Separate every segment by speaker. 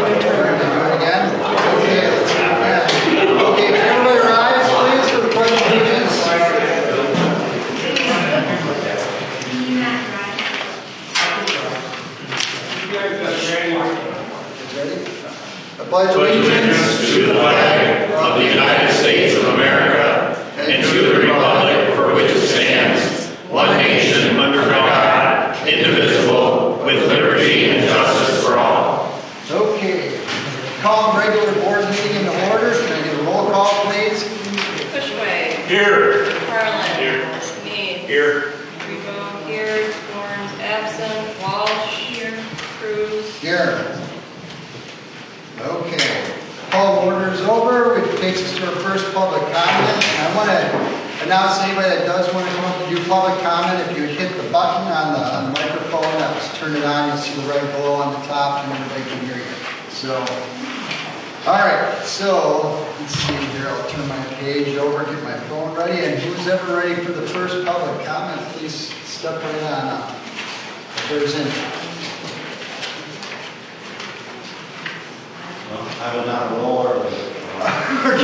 Speaker 1: again? Okay, let's do that. Okay, everybody rise, please, for the pledge of allegiance. I pledge allegiance
Speaker 2: to the flag of the United States of America and to the republic for which it stands, one nation under God, indivisible, with liberty and justice for all.
Speaker 1: Okay, call regular board meeting into order. Can I get a roll call, please?
Speaker 3: Pushway.
Speaker 2: Here.
Speaker 3: Harlan.
Speaker 2: Here.
Speaker 3: Mead.
Speaker 2: Here.
Speaker 3: Rebo here. Storms absent. Walsh. Here. Cruz.
Speaker 1: Here. Okay, call order is over, which takes us to our first public comment. And I want to announce anybody that does want to come up and do public comment, if you hit the button on the microphone, that was turn it on, you'll see the right below on the top, and everybody can hear you. So, all right, so let's see here, I'll turn my page over, get my phone ready, and who's ever ready for the first public comment, please step right on up. If there's any.
Speaker 4: I was on a roll early.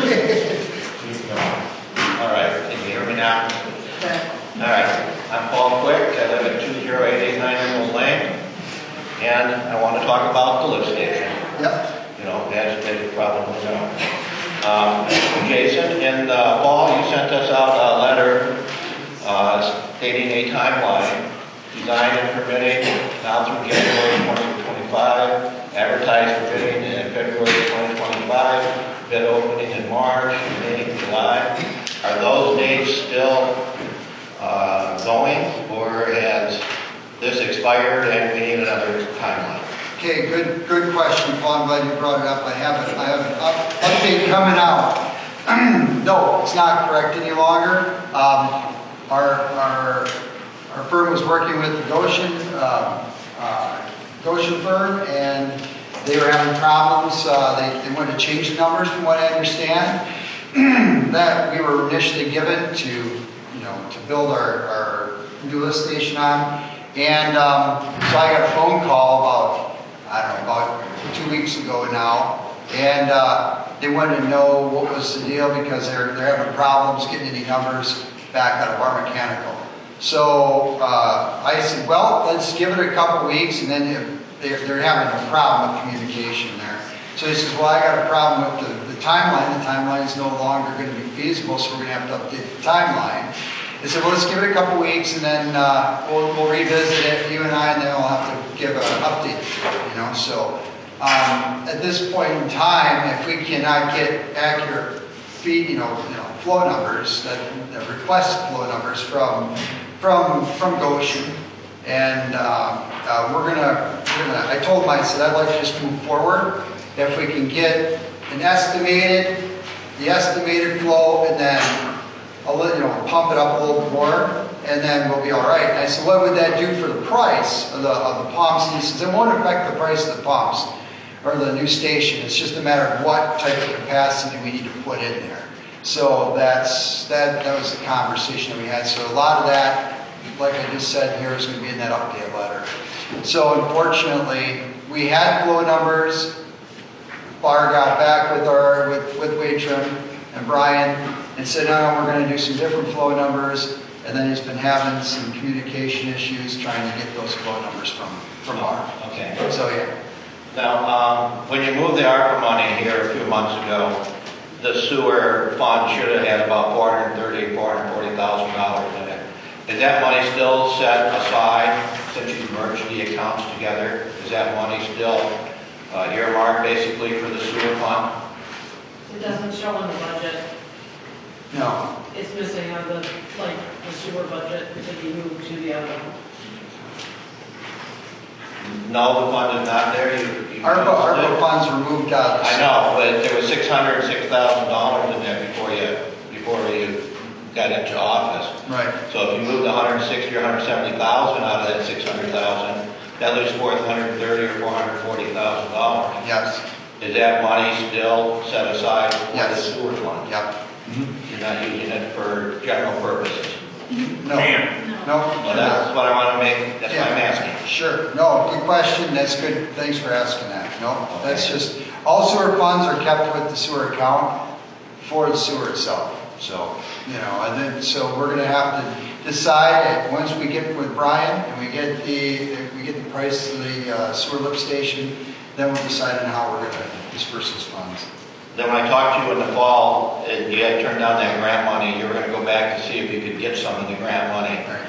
Speaker 1: Okay.
Speaker 4: All right, can you hear me now? All right, I'm Paul Quick. I live at 20889 Emerald Lane, and I want to talk about the lift station.
Speaker 1: Yep.
Speaker 4: You know, as they probably know. Jason, in the fall, you sent us out a letter stating a timeline, design and permitting now through January 2025. Advertised for bidding in February 2025, bid opening in March, May, July. Are those dates still going, or has this expired and we need another timeline?
Speaker 1: Okay, good question, Paul. I'm glad you brought it up. I have an update coming out. No, it's not correct any longer. Our firm was working with the Goshen firm, and they were having problems. They wanted to change the numbers, from what I understand, that we were initially given to build our new lift station on. And so I got a phone call about 2 weeks ago now, and they wanted to know what was the deal, because they're having problems getting any numbers back out of our mechanical. So I said, well, let's give it a couple weeks, and then they're having a problem with communication there. So he says, well, I got a problem with the timeline. The timeline is no longer going to be feasible, so we're going to have to update the timeline. They said, well, let's give it a couple weeks, and then we'll revisit it, you and I, and then we'll have to give an update to it, So at this point in time, if we cannot get accurate feed, flow numbers, that request flow numbers from Goshen, and I told them, I said, I'd like to just move forward. If we can get the estimated flow, and then pump it up a little bit more, and then we'll be all right. And I said, what would that do for the price of the pumps? And he says, it won't affect the price of the pumps or the new station. It's just a matter of what type of capacity we need to put in there. So that was the conversation that we had. So a lot of that, like I just said here, is going to be in that update letter. So unfortunately, we had flow numbers. Barr got back with Waitrim and Brian and said, no, we're going to do some different flow numbers. And then he's been having some communication issues trying to get those flow numbers from Barr.
Speaker 4: Okay.
Speaker 1: So yeah.
Speaker 4: Now, when you moved the ARPA money here a few months ago, the sewer fund should have had about $440,000 in it. Is that money still set aside since you merged the accounts together? Is that money still earmarked basically for the sewer fund?
Speaker 5: It doesn't show on the budget.
Speaker 1: No.
Speaker 5: It's missing on the sewer budget that you moved to the other one.
Speaker 4: No, the fund is not there.
Speaker 1: ARPA funds were moved out.
Speaker 4: I know, but there was $606,000 in there before you got into office.
Speaker 1: Right.
Speaker 4: So if you moved 160 or 170,000 out of that 600,000, that leaves $430,000 or $440,000.
Speaker 1: Yes.
Speaker 4: Is that money still set aside for
Speaker 1: Yes.
Speaker 4: the sewer fund?
Speaker 1: Yep.
Speaker 4: You're not using it for general purposes?
Speaker 1: No.
Speaker 3: No.
Speaker 1: No.
Speaker 4: Well, that's what I want to make, that's why I'm asking.
Speaker 1: Sure. No, good question. That's good. Thanks for asking that. No, that's just, all sewer funds are kept with the sewer account for the sewer itself. So, you know, and then, so we're gonna have to decide, once we get with Brian and we get the price of the sewer lift station, then we'll decide on how we're gonna disperse those funds.
Speaker 4: Then when I talked to you in the fall, and you had turned down that grant money, you were gonna go back and see if you could get some of the grant money.
Speaker 1: Right.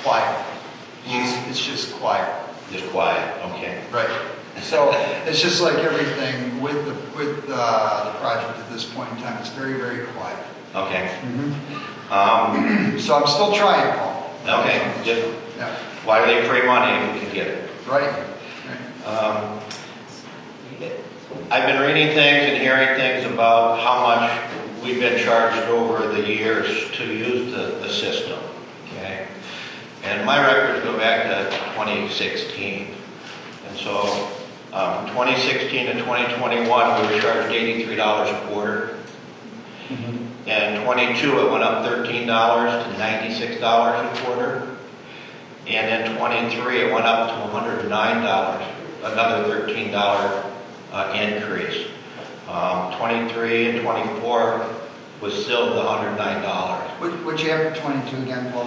Speaker 1: Quiet. It's just quiet.
Speaker 4: Just quiet, okay.
Speaker 1: Right. So it's just like everything with the project at this point in time. It's very, very quiet.
Speaker 4: Okay.
Speaker 1: So I'm still trying, Paul.
Speaker 4: Okay, just,
Speaker 1: Yeah.
Speaker 4: why do they free money if you can get it?
Speaker 1: Right.
Speaker 4: I've been reading things and hearing things about how much we've been charged over the years to use the system, okay? And my records go back to 2016. And so from 2016 to 2021, we were charged $83 a quarter. And 22, it went up $13 to $96 a quarter. And then 23, it went up to $109, another $13 increase. 23 and 24 was still the $109.
Speaker 1: What'd you have for 22 again, Paul?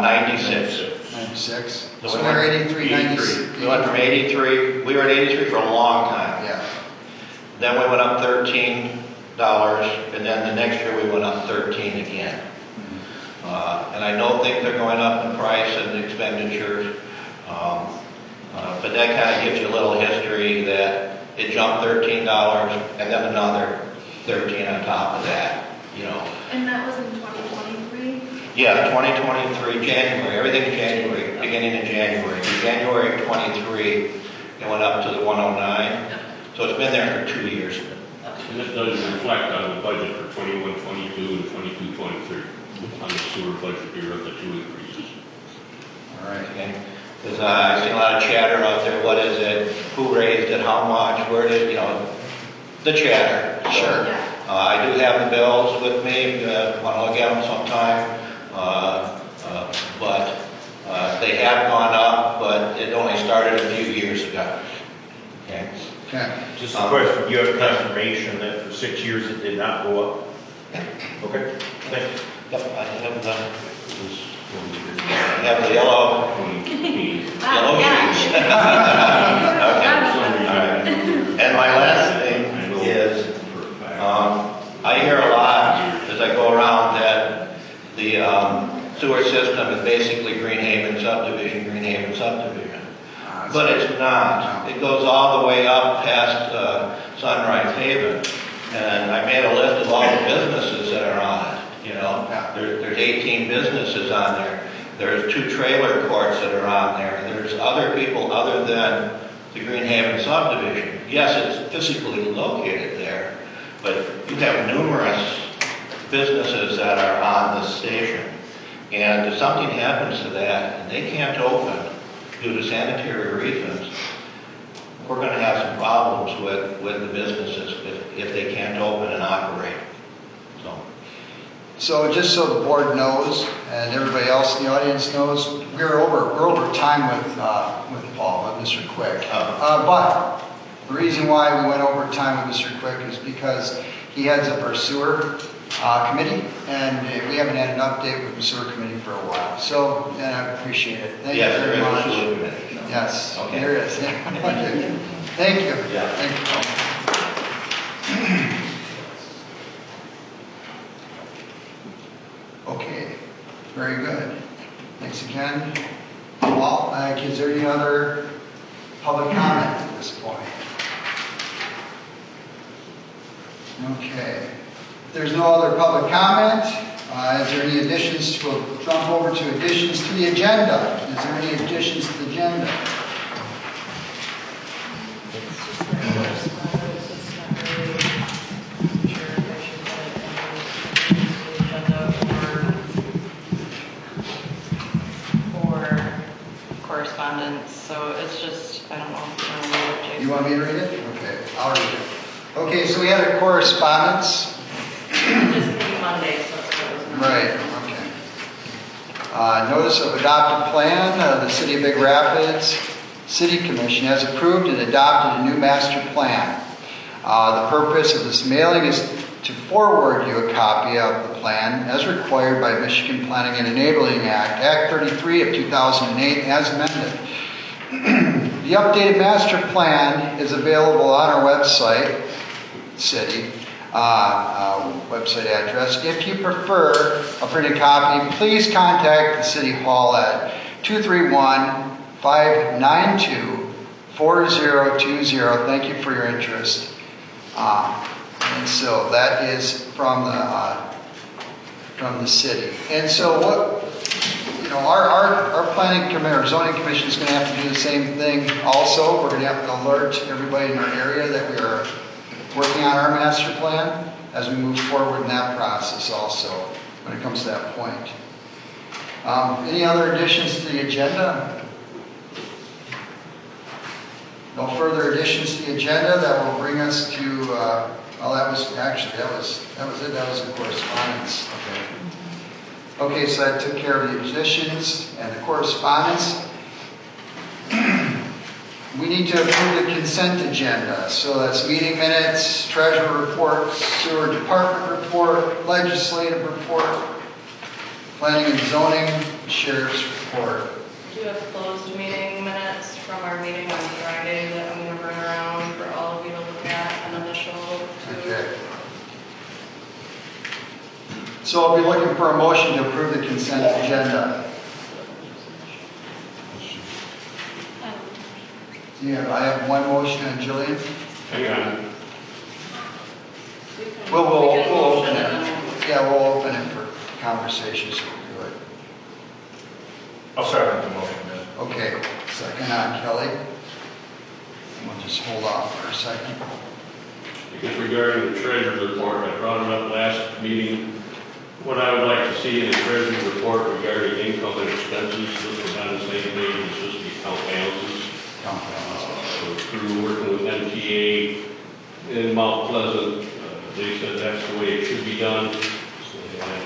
Speaker 4: 96.
Speaker 1: 96.
Speaker 4: So
Speaker 1: So
Speaker 4: we
Speaker 1: we're
Speaker 4: went
Speaker 1: 83, 96.
Speaker 4: We went from 83, we were at 83 for a long time.
Speaker 1: Yeah.
Speaker 4: Then we went up $13, and then the next year we went up 13 again. And I know things are going up in price and expenditures, but that kind of gives you a little history that it jumped $13 and then another 13 on top of that, you know.
Speaker 6: And that was in 2023?
Speaker 4: Yeah, 2023, January, everything's January, beginning of January. In January of 23, it went up to the 109. So it's been there for 2 years.
Speaker 2: And this does reflect on the budget for 21, 22, and 22, 23. On the sewer budget, you're at the 2 increases.
Speaker 1: All right.
Speaker 4: Okay? Because I see a lot of chatter out there, what is it, who raised it, how much, where did, you know, the chatter. So,
Speaker 1: Sure.
Speaker 4: I do have the bills with me, if you want to look at them sometime. But they have gone up, but it only started a few years ago. Okay?
Speaker 1: Okay.
Speaker 7: Just a question, you have confirmation that for 6 years it did not go up? Okay, thanks.
Speaker 4: Yep, I have the yellow sheets. Okay. All right. And my last thing is, I hear a lot as I go around that the sewer system is basically Greenhaven subdivision. But it's not. It goes all the way up past Sunrise Haven. And I made a list of all the businesses that are on it. You know, there's 18 businesses on there. There's 2 trailer courts that are on there. There's other people other than the Greenhaven subdivision. Yes, it's physically located there, but you have numerous businesses that are on the station. And if something happens to that and they can't open due to sanitary reasons, we're going to have some problems with the businesses if they can't open and operate.
Speaker 1: So just so the board knows, and everybody else in the audience knows, we're over time with Paul, with Mr. Quick. But the reason why we went over time with Mr. Quick is because he heads up our sewer committee, and we haven't had an update with the sewer committee for a while. So, and I appreciate it. Thank you very much. Yes,
Speaker 4: okay.
Speaker 1: there is. Thank you.
Speaker 4: Yeah.
Speaker 1: Thank you. Okay, very good. Thanks again. Well, is there any other public comment at this point? Okay. If there's no other public comment, is there any additions? We'll jump over to additions to the agenda. Is there any additions to the agenda?
Speaker 3: Correspondence, so it's just, I don't know if you want to read it, Jason.
Speaker 1: You want me to read it? Okay, I'll read it. Okay, so we had a correspondence.
Speaker 3: Just be Monday, so it's
Speaker 1: Right, okay. Notice of adopted plan, the City of Big Rapids City Commission has approved and adopted a new master plan. The purpose of this mailing is to forward you a copy of the plan as required by Michigan Planning and Enabling Act, Act 33 of 2008 as amended. The updated master plan is available on our website, city, website address. If you prefer a printed copy, please contact the City Hall at 231-592-4020. Thank you for your interest. And so that is from the city. And so what, our planning commission, our zoning commission is going to have to do the same thing also. We're going to have to alert everybody in our area that we are working on our master plan as we move forward in that process also when it comes to that point. Any other additions to the agenda? No further additions to the agenda. That will bring us to, that was it. That was the correspondence. Okay, so that took care of the additions and the correspondence. We need to approve the consent agenda. So that's meeting minutes, treasurer report, sewer department report, legislative report, planning and zoning, sheriff's report.
Speaker 3: Do you have closed meeting minutes from our meeting on Friday that I'm going to bring around for all of you to look at and initial to?
Speaker 1: Okay. So I'll be looking for a motion to approve the consent agenda. Yeah, I have one motion, and Jillian?
Speaker 7: Hang on.
Speaker 1: We'll
Speaker 3: We can
Speaker 1: open
Speaker 3: motion
Speaker 1: it.
Speaker 3: and then-
Speaker 1: Yeah, we'll open it for conversation, so we'll do it.
Speaker 7: I'll second the motion then.
Speaker 1: Okay, second on Kelly. We'll just hold off for a second.
Speaker 8: Because regarding the treasurer's report, I brought it up last meeting. What I would like to see in the treasurer's report regarding income and expenses, listed on the same page, is just the account balances. So through working with MTA in Mount Pleasant, they said that's the way it should be done. And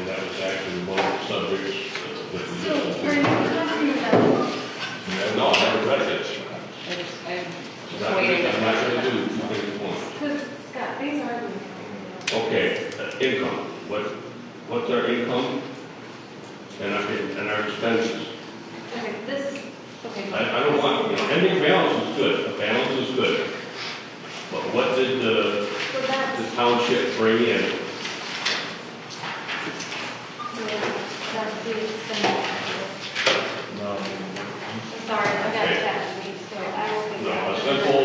Speaker 8: that was actually one of the subjects that we
Speaker 6: So, are you talking about,
Speaker 8: No, I haven't read it.
Speaker 3: I'm
Speaker 8: I'm
Speaker 3: just waiting.
Speaker 8: not going to do 2 things at once.
Speaker 6: because Scott, these are.
Speaker 8: Okay, income. What's our income and our expenses?
Speaker 6: Okay, this, okay.
Speaker 8: I don't want, ending balance is good. A balance is good. But what did the
Speaker 6: So that's,
Speaker 8: township bring in?
Speaker 6: that's the expenditure.
Speaker 7: No.
Speaker 6: I'm sorry, I got
Speaker 8: Okay.
Speaker 6: that, so I will think.
Speaker 8: No, a simple,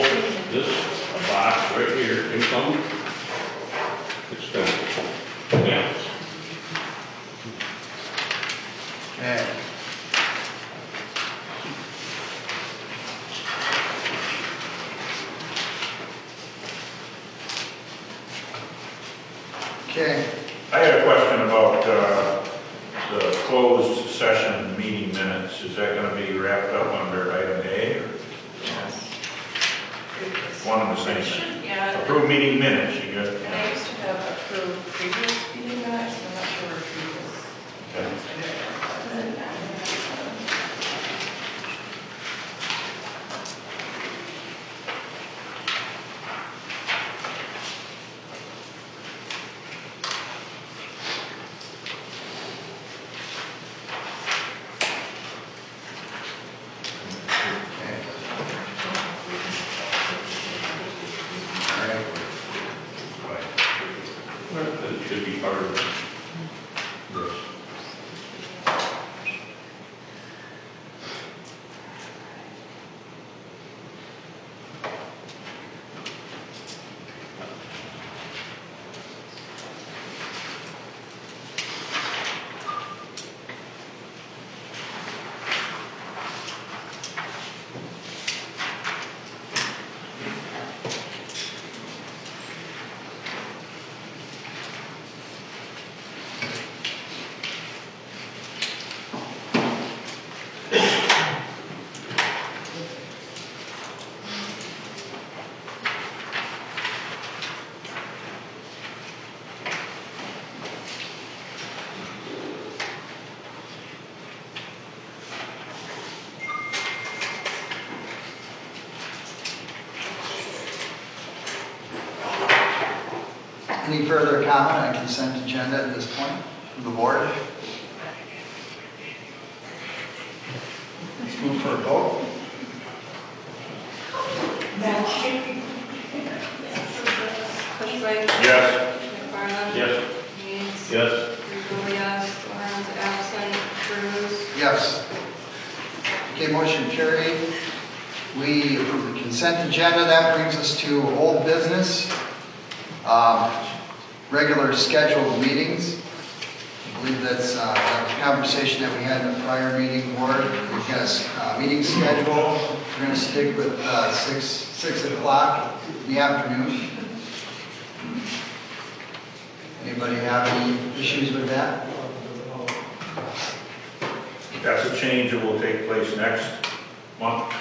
Speaker 8: this, a box right here, income, expenses, balance.
Speaker 1: Okay. Okay.
Speaker 7: I had a question about the closed session meeting minutes. Is that going to be wrapped up under item A? Or one and the same thing?
Speaker 3: Yeah.
Speaker 7: Approved meeting minutes, you got.
Speaker 3: And I used to have approved previous meeting minutes, I'm not sure if
Speaker 7: Okay.
Speaker 8: That should be part of this.
Speaker 1: Any further comment on consent agenda at this point from the board? Let's move for a vote.
Speaker 3: Bushwick.
Speaker 7: Yes.
Speaker 3: McFarland.
Speaker 8: Yes.
Speaker 3: Deeds.
Speaker 8: Yes.
Speaker 3: Rico, yes. Lawrence, absent. Cruz.
Speaker 1: Yes. Okay, motion carried. We approve the consent agenda. That brings us to old business. Regular scheduled meetings. I believe that's a conversation that we had in the prior meeting board. We've got a meeting schedule. We're going to stick with 6 o'clock in the afternoon. Anybody have any issues with that?
Speaker 7: That's a change that will take place next month.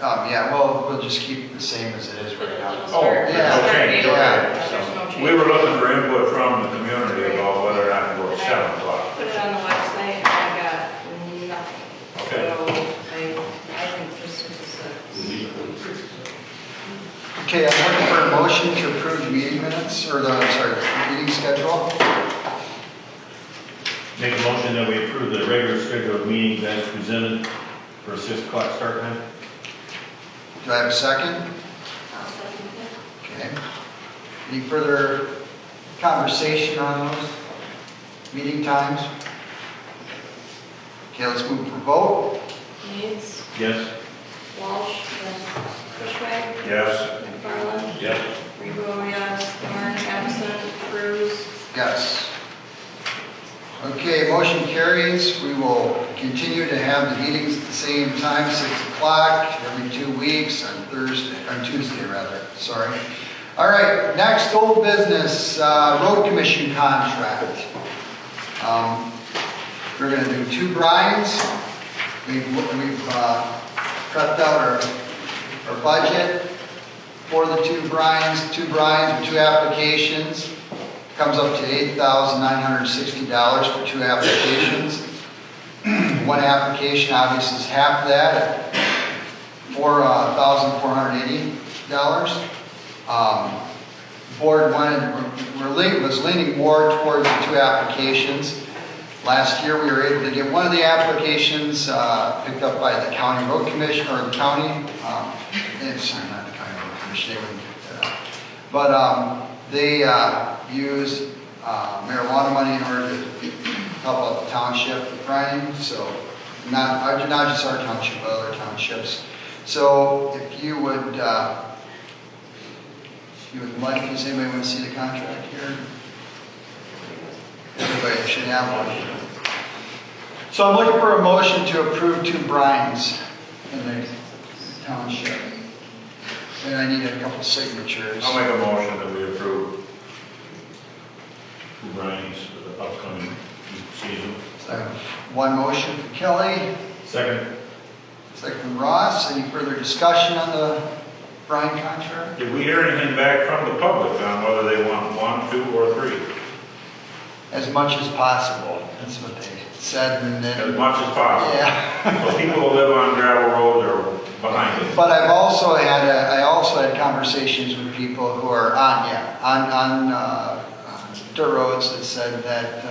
Speaker 1: Yeah, well, we'll just keep it the same as it is right now.
Speaker 7: Oh, there's
Speaker 1: yeah.
Speaker 7: no change,
Speaker 1: Yeah.
Speaker 7: okay.
Speaker 3: There's no change.
Speaker 7: We were looking for input from the community about whether or not to go at 7 o'clock.
Speaker 3: Put it on the website, and I got nothing.
Speaker 7: Okay.
Speaker 3: So I think just 6 to 6.
Speaker 1: Okay, I'm looking for a motion to approve the meeting minutes, or the meeting schedule.
Speaker 8: Make a motion that we approve the regular scheduled meetings as presented for 6 o'clock start time.
Speaker 1: Do I have a second?
Speaker 6: I'll second it.
Speaker 1: Okay. Any further conversation on those meeting times? Okay, let's move for vote.
Speaker 3: Deeds.
Speaker 8: Yes.
Speaker 3: Walsh. Yes. Bushwick.
Speaker 7: Yes.
Speaker 3: McFarland.
Speaker 8: Yes.
Speaker 3: Rico, yes. Lawrence, absent. Cruz.
Speaker 1: Yes. Okay, motion carries. We will continue to have the meetings at the same time, 6 o'clock, every 2 weeks, on Tuesday rather, sorry. All right, next old business, road commission contract. We're gonna do 2 brines. We've cut out our budget for the 2 brines with 2 applications. Comes up to $8,960 for 2 applications. 1 application obviously is half that, $4,480. Board was leaning more towards the 2 applications. Last year we were able to get one of the applications picked up by the county road commission, or the county, sorry, not the county road commission, they wouldn't pick that up. But they use marijuana money in order to help out the township with brining, so not just our township, but other townships. So if you would like, does anybody want to see the contract here? Everybody should have one. So I'm looking for a motion to approve 2 brines in the township. And I need a couple signatures.
Speaker 7: I'll make a motion that we approve 2 brines for the upcoming season.
Speaker 1: So, 1 motion for Kelly,
Speaker 8: Second.
Speaker 1: second from Ross. Any further discussion on the brine contract?
Speaker 7: Did we hear anything back from the public on whether they want 1, 2, or 3?
Speaker 1: As much as possible. That's what they said, and
Speaker 7: As
Speaker 1: then,
Speaker 7: much as possible.
Speaker 1: yeah.
Speaker 7: So people who live on gravel roads are behind it.
Speaker 1: But I also had conversations with people who are on dirt roads that said that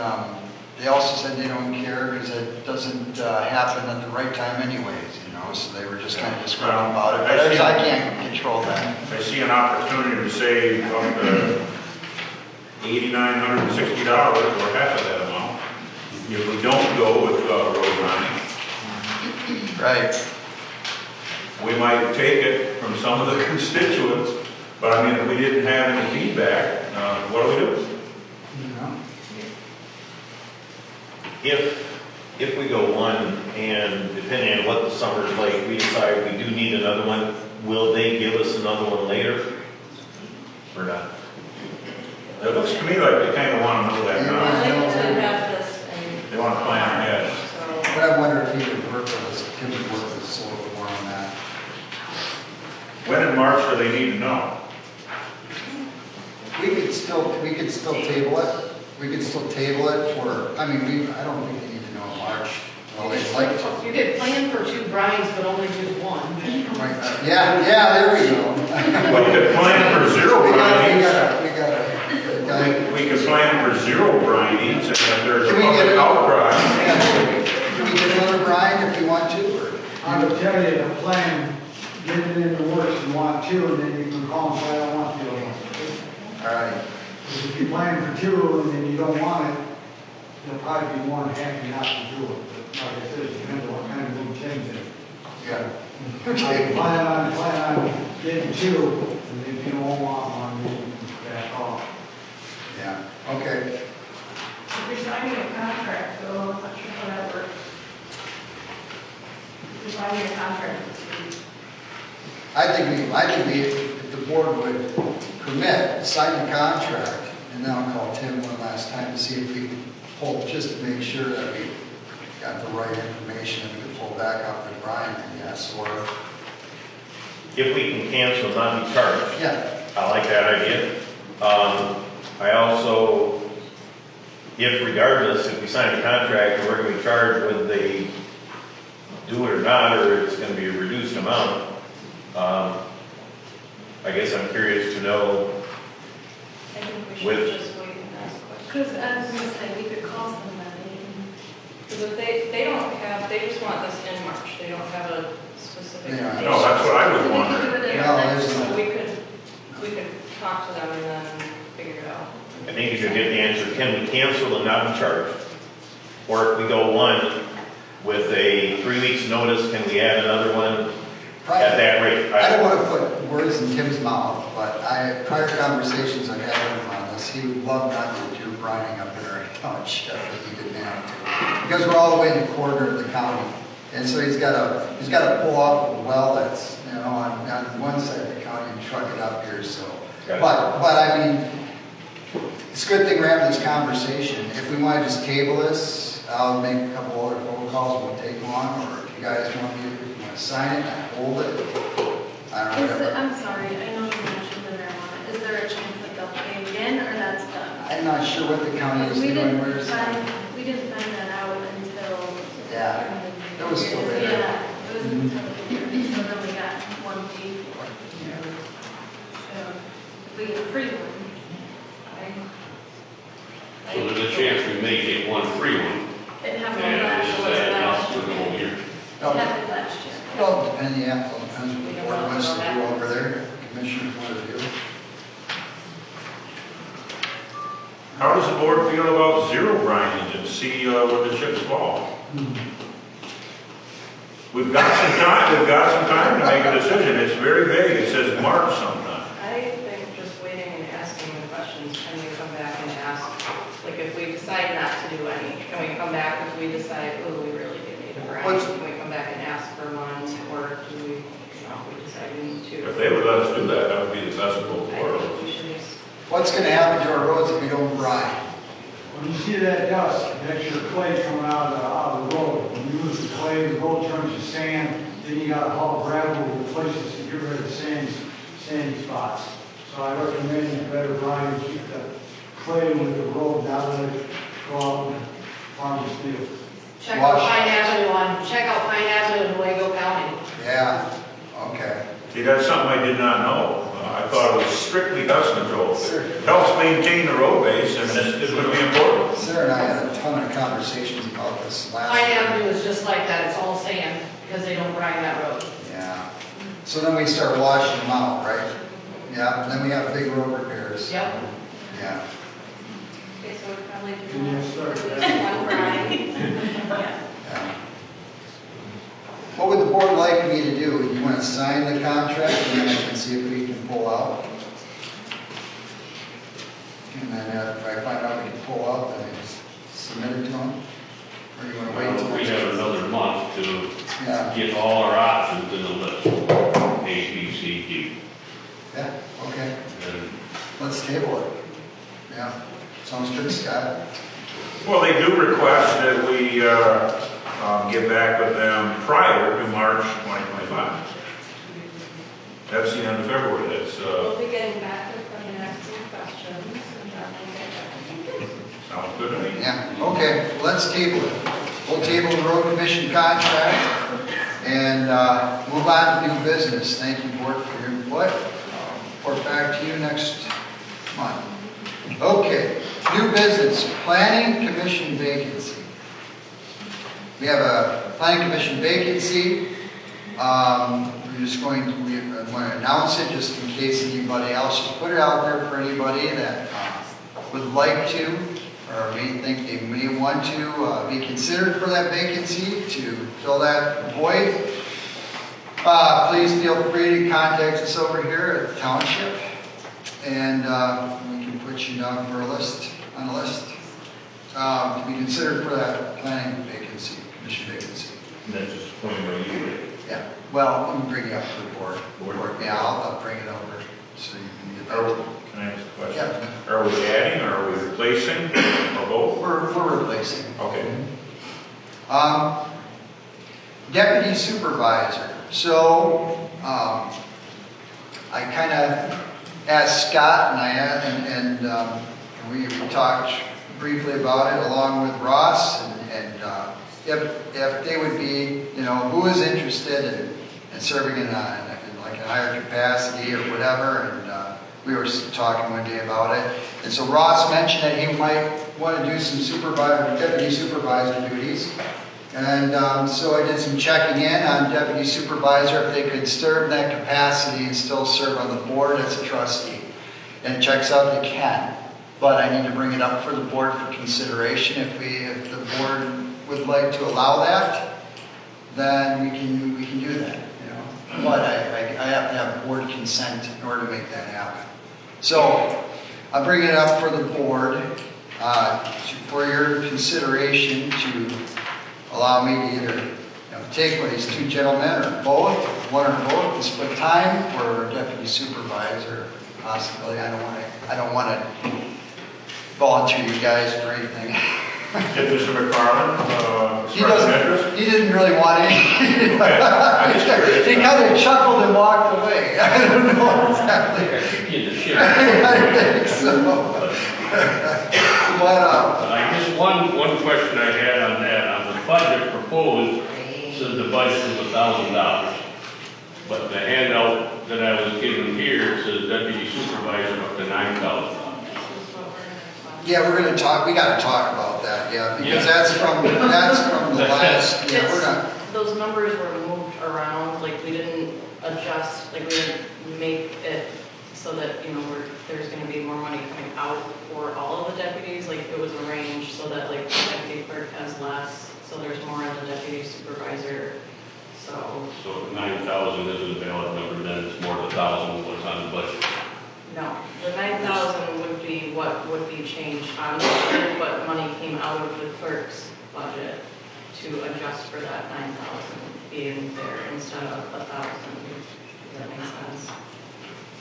Speaker 1: they also said they don't care because it doesn't happen at the right time anyways, you know. So they were just kind of disgruntled about it. But I can't control that.
Speaker 7: I see an opportunity to save up to $8,960 or half of that amount if we don't go with road running.
Speaker 1: Right.
Speaker 7: We might take it from some of the constituents, but I mean, if we didn't have any feedback, what do we do?
Speaker 9: If we go 1 and depending on what the summer's like, we decide we do need another one, will they give us another one later? Or not?
Speaker 7: It looks to me like they kind of want to know that
Speaker 3: I'd
Speaker 7: now.
Speaker 3: like to have this and.
Speaker 7: They want to plan ahead.
Speaker 3: So.
Speaker 1: But I wonder if he would work with us, Tim would work with us a little bit more on that.
Speaker 7: When in March do they need to know?
Speaker 1: We could still table it. We could still table it for, I don't think they need to know in March. Well, they'd like to.
Speaker 5: You could plan for 2 brines, but only do 1.
Speaker 1: Yeah, there we go.
Speaker 7: Well, you could plan for 0
Speaker 1: We
Speaker 7: brines.
Speaker 1: gotta
Speaker 10: want two, and then you can call and say, I don't want two.
Speaker 1: All right.
Speaker 10: If you're planning for two and then you don't want it, they'll probably be more than happy not to do it. But like I said, it depends on what kind of mood Tim's in.
Speaker 1: Yeah.
Speaker 10: Okay. Plan on getting two, and if you don't want one, then you can back off.
Speaker 1: Yeah, okay.
Speaker 3: If you're signing a contract, so I'm not sure how that works. If you're signing a contract,
Speaker 1: I think if the board would permit, sign the contract, and then I'll call Tim one last time to see if we can pull, just to make sure that we got the right information, and we can pull back up to Brian, I guess, or,
Speaker 9: If we can cancel, not be charged.
Speaker 1: yeah,
Speaker 9: I like that idea. I also, if regardless, if we sign a contract, we're going to be charged whether they do it or not, or it's going to be a reduced amount. I guess I'm curious to know,
Speaker 3: I think we
Speaker 9: With-
Speaker 3: should just wait and ask questions.
Speaker 6: Because I was gonna say, we could call somebody.
Speaker 3: Because if they don't have, they just want this in March, they don't have a specific.
Speaker 1: Yeah.
Speaker 3: date.
Speaker 7: No, that's what I was
Speaker 6: We could do
Speaker 7: wondering.
Speaker 6: it in
Speaker 1: No,
Speaker 6: our next.
Speaker 1: there's
Speaker 3: So
Speaker 1: no-
Speaker 3: we could talk to them and then figure it out.
Speaker 9: I think if you get the answer, can we cancel and not be charged? Or if we go one with a 3 weeks notice, can we add another one at that rate?
Speaker 1: I don't want to put words in Tim's mouth, but prior conversations I've had with him on this, he would love not to do grinding up in our township if he didn't have to. Because we're all the way in the corner of the county. And so he's got to pull off a well that's, on one side of the county and truck it up here, so.
Speaker 9: Got it.
Speaker 1: But I mean, it's a good thing we're having this conversation. If we want to just table this, I'll make a couple other phone calls, it won't take long, or if you guys want to sign it and hold it, I don't know, whatever.
Speaker 6: I'm sorry, I know you mentioned the marijuana. Is there a chance that they'll pay again, or that's done?
Speaker 1: I'm not sure what the county is
Speaker 6: We
Speaker 1: doing,
Speaker 6: didn't
Speaker 1: where's that?
Speaker 6: we didn't find that out until.
Speaker 1: Yeah, that was still there.
Speaker 6: Yeah, it was until the year, so then we got one fee for it. So, if we get a free one,
Speaker 8: So there's a chance we may get one free one,
Speaker 6: it happened
Speaker 8: and
Speaker 6: last
Speaker 8: this is
Speaker 6: year.
Speaker 8: that else for the whole year.
Speaker 6: It happened last year.
Speaker 1: Well, depending, yeah, well, depends what the board wants to do over there, commissioners want to do.
Speaker 7: How does the board feel about zero grinding and see where the chips fall? We've got some time to make a decision. It's very vague. It says March sometime.
Speaker 3: I think just waiting and asking the questions, can we come back and ask, like if we decide not to do any, can we come back if we decide, oh, we really do need a grind?
Speaker 1: What's-
Speaker 3: Can we come back and ask for one, or do we, if we decide we need to?
Speaker 7: If they would let us do that, that would be the best of both
Speaker 3: I
Speaker 7: worlds.
Speaker 3: think we should just,
Speaker 1: What's going to happen to our roads if we don't grind?
Speaker 10: When you see that dust, that's your clay coming out of the road. When you lose the clay, the road turns to sand, then you gotta haul gravel to places to get rid of the sandy spots. So I recommend you better grind, keep the clay with the road, not let it go out and farmer's field.
Speaker 5: Check
Speaker 1: Wash.
Speaker 5: out Pine Avenue in Nuevo County.
Speaker 1: Yeah, okay.
Speaker 7: See, that's something I did not know. I thought it was strictly dust control.
Speaker 1: Sure.
Speaker 7: It helps maintain the road base, and it's going to be important.
Speaker 1: Sarah and I had a ton of conversations about this last
Speaker 5: Pine
Speaker 1: year.
Speaker 5: Avenue is just like that, it's all sand, because they don't grind that road.
Speaker 1: Yeah. So then we start washing them out, right? Yeah, and then we have big road repairs.
Speaker 5: Yep.
Speaker 1: Yeah.
Speaker 3: okay, so we probably do
Speaker 10: Can you start
Speaker 3: at least
Speaker 10: that?
Speaker 3: one grind.
Speaker 1: Yeah. What would the board like me to do? You want to sign the contract and then I can see if we can pull out? And then if I find out we can pull out, then I just submit it to them? Or you want to wait
Speaker 8: Well,
Speaker 1: till
Speaker 8: we
Speaker 1: next
Speaker 8: have
Speaker 1: week?
Speaker 8: another month to
Speaker 1: Yeah,
Speaker 8: get all our options in the list, A, B, C, D.
Speaker 1: yeah, okay.
Speaker 8: And
Speaker 1: Let's table it. Yeah, sounds good, Scott.
Speaker 7: Well, they do request that we get back with them prior to March 2025. That's the end of February. That's,
Speaker 3: We'll be getting back with them and asking questions, and then we'll get back.
Speaker 7: sounds good to me.
Speaker 1: Yeah, okay, let's table it. We'll table the road commission contract and move on to new business. Thank you, board, for your input. Report back to you next month. Okay, new business, planning commission vacancy. We have a planning commission vacancy. We we're just going to, we want to announce it just in case anybody else, just put it out there for anybody that would like to, or may think they may want to be considered for that vacancy to fill that void. Please feel free to contact us over here at Township, and we can put you down for a list, on a list, to be considered for that planning vacancy, commission vacancy.
Speaker 9: And that's just appointed by you.
Speaker 1: Yeah, well, let me bring you up to the board. Yeah, I'll bring it over so you can get that.
Speaker 7: Can I ask a question?
Speaker 1: Yeah.
Speaker 7: Are we adding, or are we replacing, or both?
Speaker 1: We're replacing.
Speaker 7: Okay.
Speaker 1: Deputy supervisor. So, I kind of asked Scott and we talked briefly about it along with Ross and if they would be, who is interested in serving in like a higher capacity or whatever, and we were talking one day about it. And so Ross mentioned that he might want to do some deputy supervisor duties. And so I did some checking in on deputy supervisor if they could serve in that capacity and still serve on the board as a trustee. And it checks out they can. But I need to bring it up for the board for consideration. If the board would like to allow that, then we can do that. But I have to have board consent in order to make that happen. So I'm bringing it up for the board for your consideration to allow me to either take one of these two gentlemen or both, one or both, and split time, or deputy supervisor possibility. I don't want to volunteer you guys for anything.
Speaker 7: Did Mr. McFarland express interest?
Speaker 1: He didn't really want anything. He kind of chuckled and walked away. I don't know exactly.
Speaker 8: In the ship.
Speaker 1: I think so. But
Speaker 8: I guess one question I had on that, on the budget proposed, says the budget is $1,000. But the handout that I was given here says deputy supervisor up to $9,000.
Speaker 1: yeah, we got to talk about that, because that's from the last, we're not.
Speaker 3: Those numbers were moved around, like we didn't adjust, like we didn't make it so that, there's going to be more money coming out for all of the deputies, like it was arranged so that like the deputy clerk has less, so there's more of the deputy supervisor, so.
Speaker 8: So 9,000 isn't a valid number, then it's more than 1,000 what's on the budget.
Speaker 3: No, the 9,000 would be what would be changed on the budget, but money came out of the clerk's budget to adjust for that 9,000 being there instead of 1,000. Does that make sense?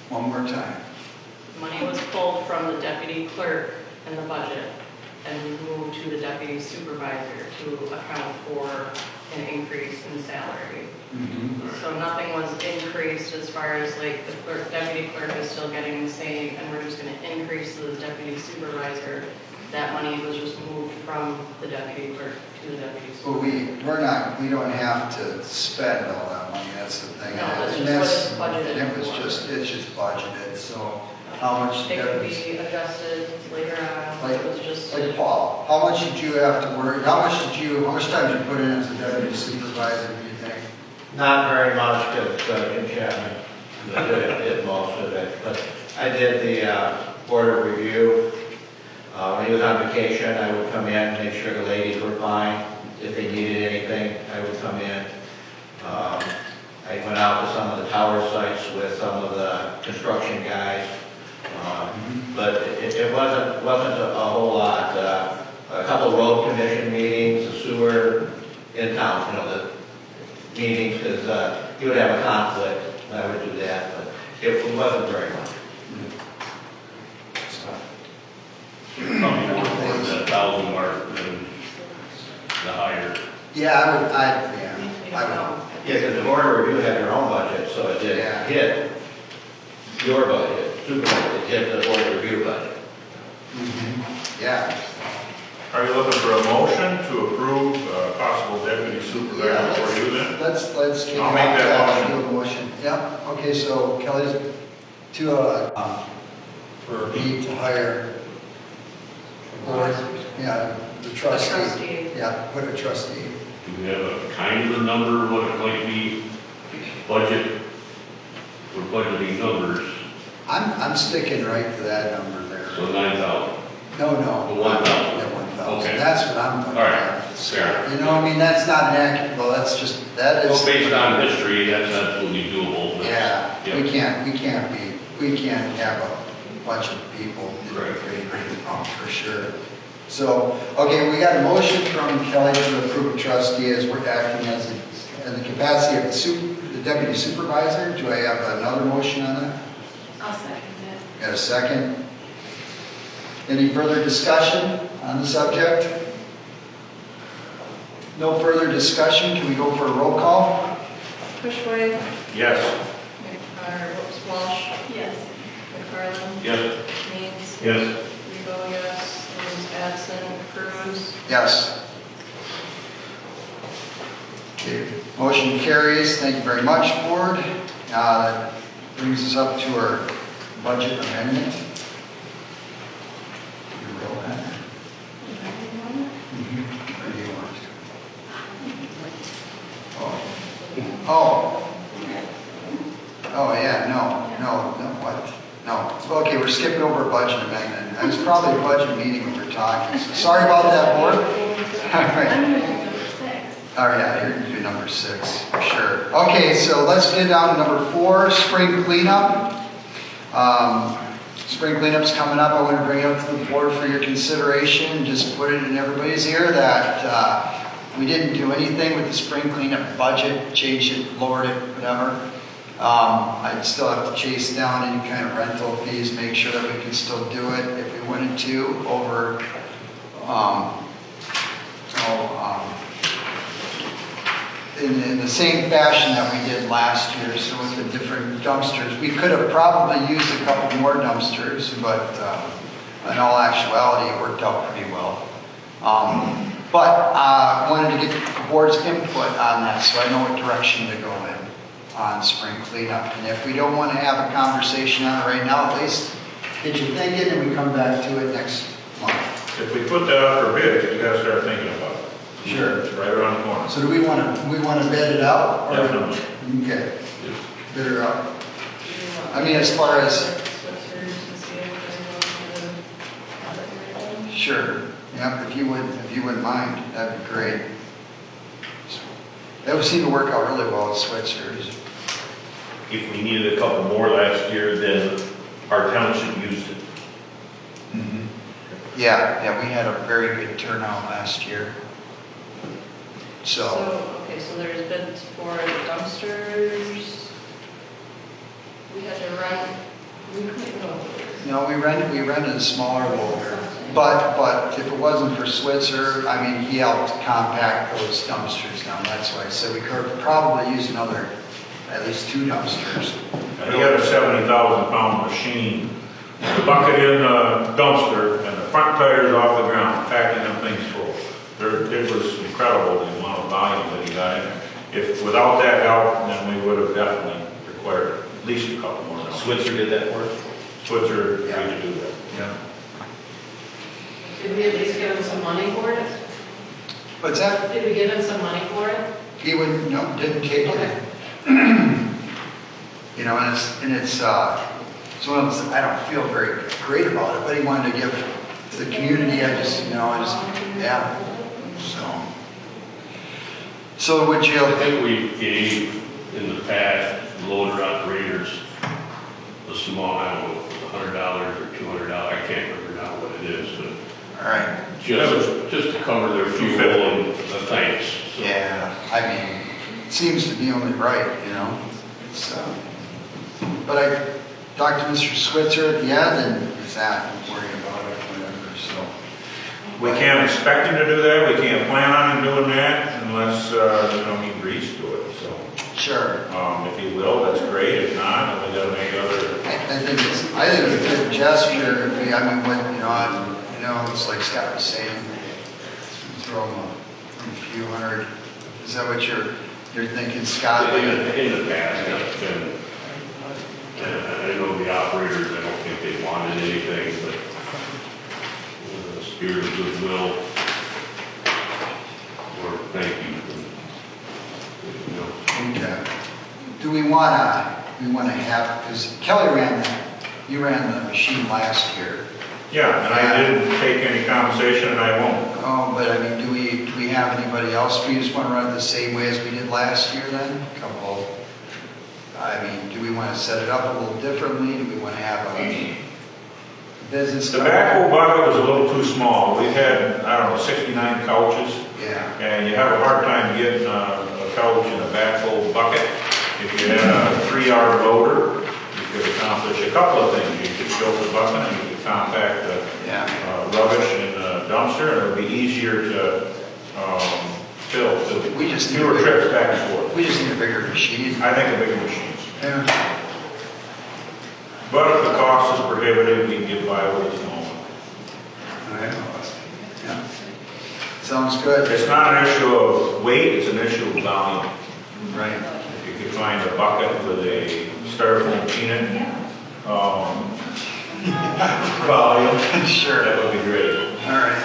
Speaker 1: One more time.
Speaker 3: Money was pulled from the deputy clerk in the budget and moved to the deputy supervisor to account for an increase in salary. So nothing was increased as far as like the deputy clerk is still getting the same, and we're just going to increase the deputy supervisor. That money was just moved from the deputy clerk to the deputy supervisor.
Speaker 1: But we don't have to spend all that money. That's the thing.
Speaker 3: No, that's just what it's budgeted
Speaker 1: and
Speaker 3: for.
Speaker 1: it's just budgeted. So how much?
Speaker 3: It could be adjusted later on. It was just
Speaker 1: like Paul. How much did you have to work? How much time did you put in as a deputy supervisor? Do you think?
Speaker 4: Not very much, because Jim Chapman did most of it. But I did the board of review. When he was on vacation, I would come in, make sure the ladies were fine. If they needed anything, I would come in. I went out to some of the tower sites with some of the construction guys. But it wasn't a whole lot. A couple road commission meetings, the sewer in town, the meetings, because he would have a conflict. I would do that, but it wasn't very much.
Speaker 8: Probably more towards that 1,000 mark than the higher.
Speaker 1: Yeah, I would.
Speaker 3: know.
Speaker 4: Yeah, because the board of review had their own budget, so it did hit your budget, supervisor, it hit the board of review budget.
Speaker 1: Yeah.
Speaker 7: Are you looking for a motion to approve possible deputy supervisor for you then?
Speaker 1: Let's get
Speaker 7: I'll make that
Speaker 1: motion. Motion. Yeah. Okay. So Kelly's for me to hire board. Yeah, the trustee.
Speaker 3: trustee.
Speaker 1: Yeah, put a trustee.
Speaker 8: Do we have a kind of a number, what it might be, budget for budgeting numbers,
Speaker 1: I'm sticking right to that number there.
Speaker 8: so 9,000.
Speaker 1: No.
Speaker 8: The 1,000.
Speaker 1: Yeah, 1,000.
Speaker 8: Okay.
Speaker 1: That's what I'm looking
Speaker 8: All right,
Speaker 1: at.
Speaker 8: fair.
Speaker 1: You know, I mean, that's not an accurate, well, that's just, that is.
Speaker 8: Well, based on history, that's absolutely doable. but-
Speaker 1: Yeah,
Speaker 8: Yep.
Speaker 1: we can't have a bunch of people
Speaker 8: Right.
Speaker 1: right now, for sure. So, okay, we got a motion from Kelly to approve a trustee as we're acting as in the capacity of the deputy supervisor. Do I have another motion on that?
Speaker 6: I'll second that.
Speaker 1: Got a second? Any further discussion on the subject? No further discussion, can we go for a roll call?
Speaker 3: Bushway,
Speaker 7: Yes.
Speaker 3: Walsh,
Speaker 6: Yes.
Speaker 3: McFarland,
Speaker 8: Yes.
Speaker 3: Means,
Speaker 9: Yes.
Speaker 3: Rebo, yes, Williams absent, Cruz,
Speaker 1: Yes. Okay, motion carries. Thank you very much, board. That brings us up to our budget amendment. You roll that. Where do you want? Oh. Oh, yeah, no, what? No. Okay, we're skipping over budget amendment. It was probably a budget meeting when we were talking. So sorry about that, board. All right.
Speaker 6: I'm going to number 6.
Speaker 1: Oh, yeah, you're gonna do number 6, for sure. Okay, so let's get down to number 4, spring cleanup. Spring cleanup's coming up. I want to bring it up to the board for your consideration. Just put it in everybody's ear that we didn't do anything with the spring cleanup budget, changed it, lowered it, whatever. I'd still have to chase down any kind of rental fees, make sure that we can still do it if we wanted to over, in the same fashion that we did last year. So with the different dumpsters, we could have probably used a couple more dumpsters, but in all actuality, it worked out pretty well. But I wanted to get the board's input on that so I know what direction to go in on spring cleanup. And if we don't want to have a conversation on it right now, at least get you thinking and we come back to it next month.
Speaker 7: If we put that out for bid, you gotta start thinking about it.
Speaker 1: Sure.
Speaker 7: It's right around the corner.
Speaker 1: So do we want to bid it out? Or-
Speaker 7: Definitely.
Speaker 1: Okay. Bid her out. I mean, as far as, sure. Yep, if you wouldn't mind, that'd be great. That would seem to work out really well with Switzer's.
Speaker 9: If we needed a couple more last year, then our township used it.
Speaker 1: Yeah, we had a very good turnout last year. So,
Speaker 3: okay, so there's bids for the dumpsters. We had to run,
Speaker 1: no, we rented a smaller loader. But if it wasn't for Switzer, I mean, he helped compact those dumpsters down. That's why I said we could probably use at least 2 dumpsters.
Speaker 7: And he had a 70,000-pound machine, the bucket in the dumpster, and the front tires off the ground, packing them things full. It was incredible the amount of volume that he got in there. If without that help, then we would have definitely required at least a couple more.
Speaker 9: Switzer did that for us?
Speaker 7: Switzer agreed to do that.
Speaker 1: Yeah.
Speaker 5: Did we at least give him some money for it?
Speaker 1: What's that?
Speaker 5: Did we give him some money for it?
Speaker 1: He wouldn't, no, didn't take
Speaker 5: Okay.
Speaker 1: it. You know, and it's one of those, I don't feel very great about it, but he wanted to give to the community. Yeah. So would you?
Speaker 8: I think we gave in the past loader operators a small, I don't know, $100 or $200. I can't remember now what it is, but
Speaker 1: All right.
Speaker 8: just to cover their fuel and the tanks. So.
Speaker 1: Yeah, I mean, it seems to be only right, you know. It's, but I talked to Mr. Switzer at the end, and he's not worried about it, whatever. So
Speaker 7: We can't expect him to do that, we can't plan on him doing that unless, he agrees to it, so.
Speaker 1: sure.
Speaker 7: If he will, that's great, if not, then we gotta make other.
Speaker 1: I think it's a good gesture. If we, I mean, when it's like Scott was saying, throw him a few hundred. Is that what you're thinking, Scott?
Speaker 8: In the past, it's been, I know the operators, I don't think they wanted anything, but the spirit of goodwill, or thank you.
Speaker 1: Okay. Do we want to we want to have, because Kelly you ran the machine last year.
Speaker 7: Yeah, and I didn't take any compensation and I won't.
Speaker 1: Oh, but I mean, do we have anybody else? We just want to run it the same way as we did last year then? I mean, do we want to set it up a little differently? Do we want to have a business?
Speaker 7: The backhoe bucket was a little too small. We had, I don't know, 69 couches.
Speaker 1: Yeah.
Speaker 7: And you have a hard time getting a couch in a backhoe bucket. If you had a 3-yard loader, you could accomplish a couple of things. You could fill the bucket and you could compact the rubbish in the dumpster, and it would be easier to fill.
Speaker 1: We just need
Speaker 7: fewer trips back and forth.
Speaker 1: We just need a bigger machine.
Speaker 7: I think a bigger machine.
Speaker 1: Yeah.
Speaker 7: But if the cost is prohibitive, we can get by with a small one.
Speaker 1: Yeah. Sounds good.
Speaker 7: It's not an issue of weight, it's an issue of volume.
Speaker 1: Right.
Speaker 7: If you could find a bucket with a styrofoam peanut volume,
Speaker 1: Sure.
Speaker 7: that would be great.
Speaker 1: All right.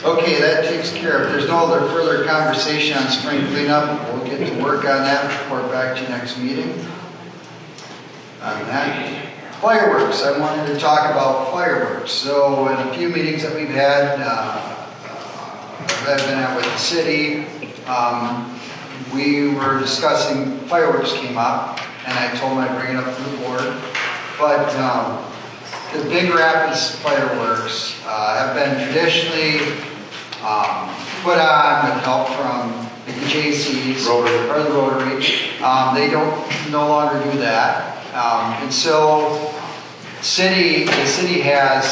Speaker 1: Okay, that takes care of it. There's no other further conversation on spring cleanup. We'll get to work on that, report back to you next meeting. On that. Fireworks, I wanted to talk about fireworks. So in a few meetings that we've had, I've been at with the city, we were discussing, fireworks came up, and I told them I'd bring it up to the board. But the Big Rapids fireworks have been traditionally put on with help from the JCs or the Rotary. They don't no longer do that. And so the city has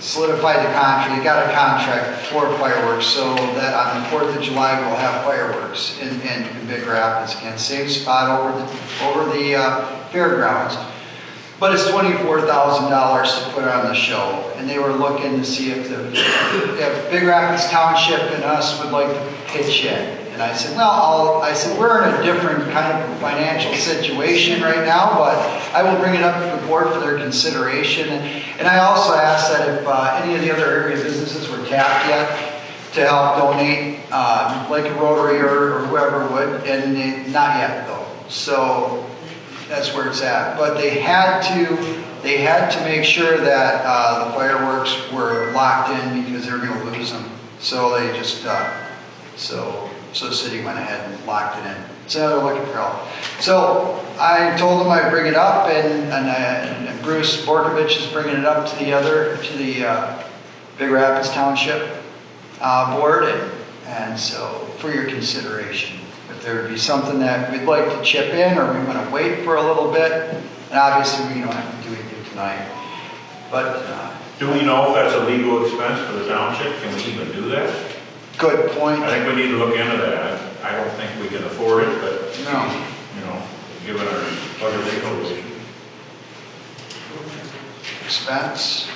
Speaker 1: solidified the contract. They got a contract for fireworks so that on the 4th of July we'll have fireworks in Big Rapids again. Same spot over the fairgrounds. But it's $24,000 to put on the show. And they were looking to see if Big Rapids Township and us would like to pitch in. And I said, well, we're in a different kind of financial situation right now, but I will bring it up to the board for their consideration. And I also asked that if any of the other area businesses were tapped yet to help donate, like a Rotary or whoever would, and not yet though. So that's where it's at. But they had to make sure that the fireworks were locked in because they were going to lose them. So they just, so the city went ahead and locked it in. So they're looking for help. So I told them I'd bring it up, and Bruce Borkovich is bringing it up to the Big Rapids Township board, and so for your consideration. If there would be something that we'd like to chip in, or we want to wait for a little bit, and obviously we don't have to do anything tonight. But
Speaker 7: do we know if that's a legal expense for the township? Can we even do that?
Speaker 1: Good point.
Speaker 7: I think we need to look into that. I don't think we can afford it, but given our budget situation.
Speaker 1: Expense.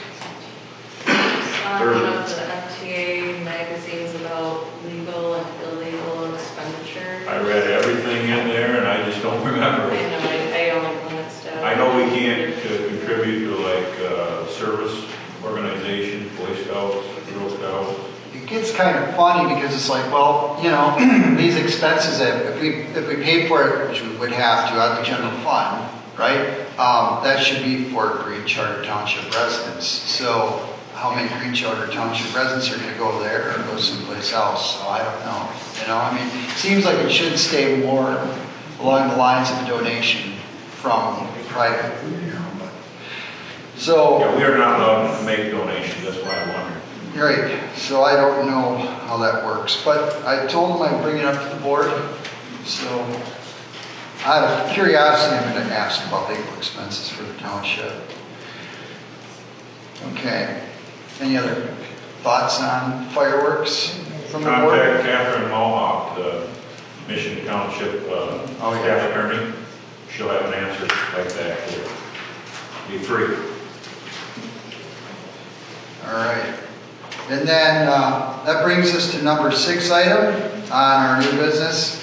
Speaker 3: One of the FTA magazines about legal and illegal expenditure.
Speaker 7: I read everything in there, and I just don't remember.
Speaker 3: I know, I only glanced at it.
Speaker 7: I know we can't contribute to like service organization, Boy Scouts, Girl Scouts.
Speaker 1: It gets kind of funny because it's like, well, these expenses, if we paid for it, which we would have to out of the general fund, right? That should be for Green Charter Township residents. So how many Green Charter Township residents are going to go there or go someplace else? So I don't know. It seems like it should stay more along the lines of a donation from private. So
Speaker 7: yeah, we are not allowed to make donations. That's why I'm wondering.
Speaker 1: Right, so I don't know how that works, but I told them I'd bring it up to the board, so out of curiosity, I'm going to ask about legal expenses for the township. Okay, any other thoughts on fireworks from the board?
Speaker 7: Contact Catherine Mohawk, the Mission Township staff attorney. She'll have an answer like that for you. Be free.
Speaker 1: All right. And then that brings us to number 6 item on our new business,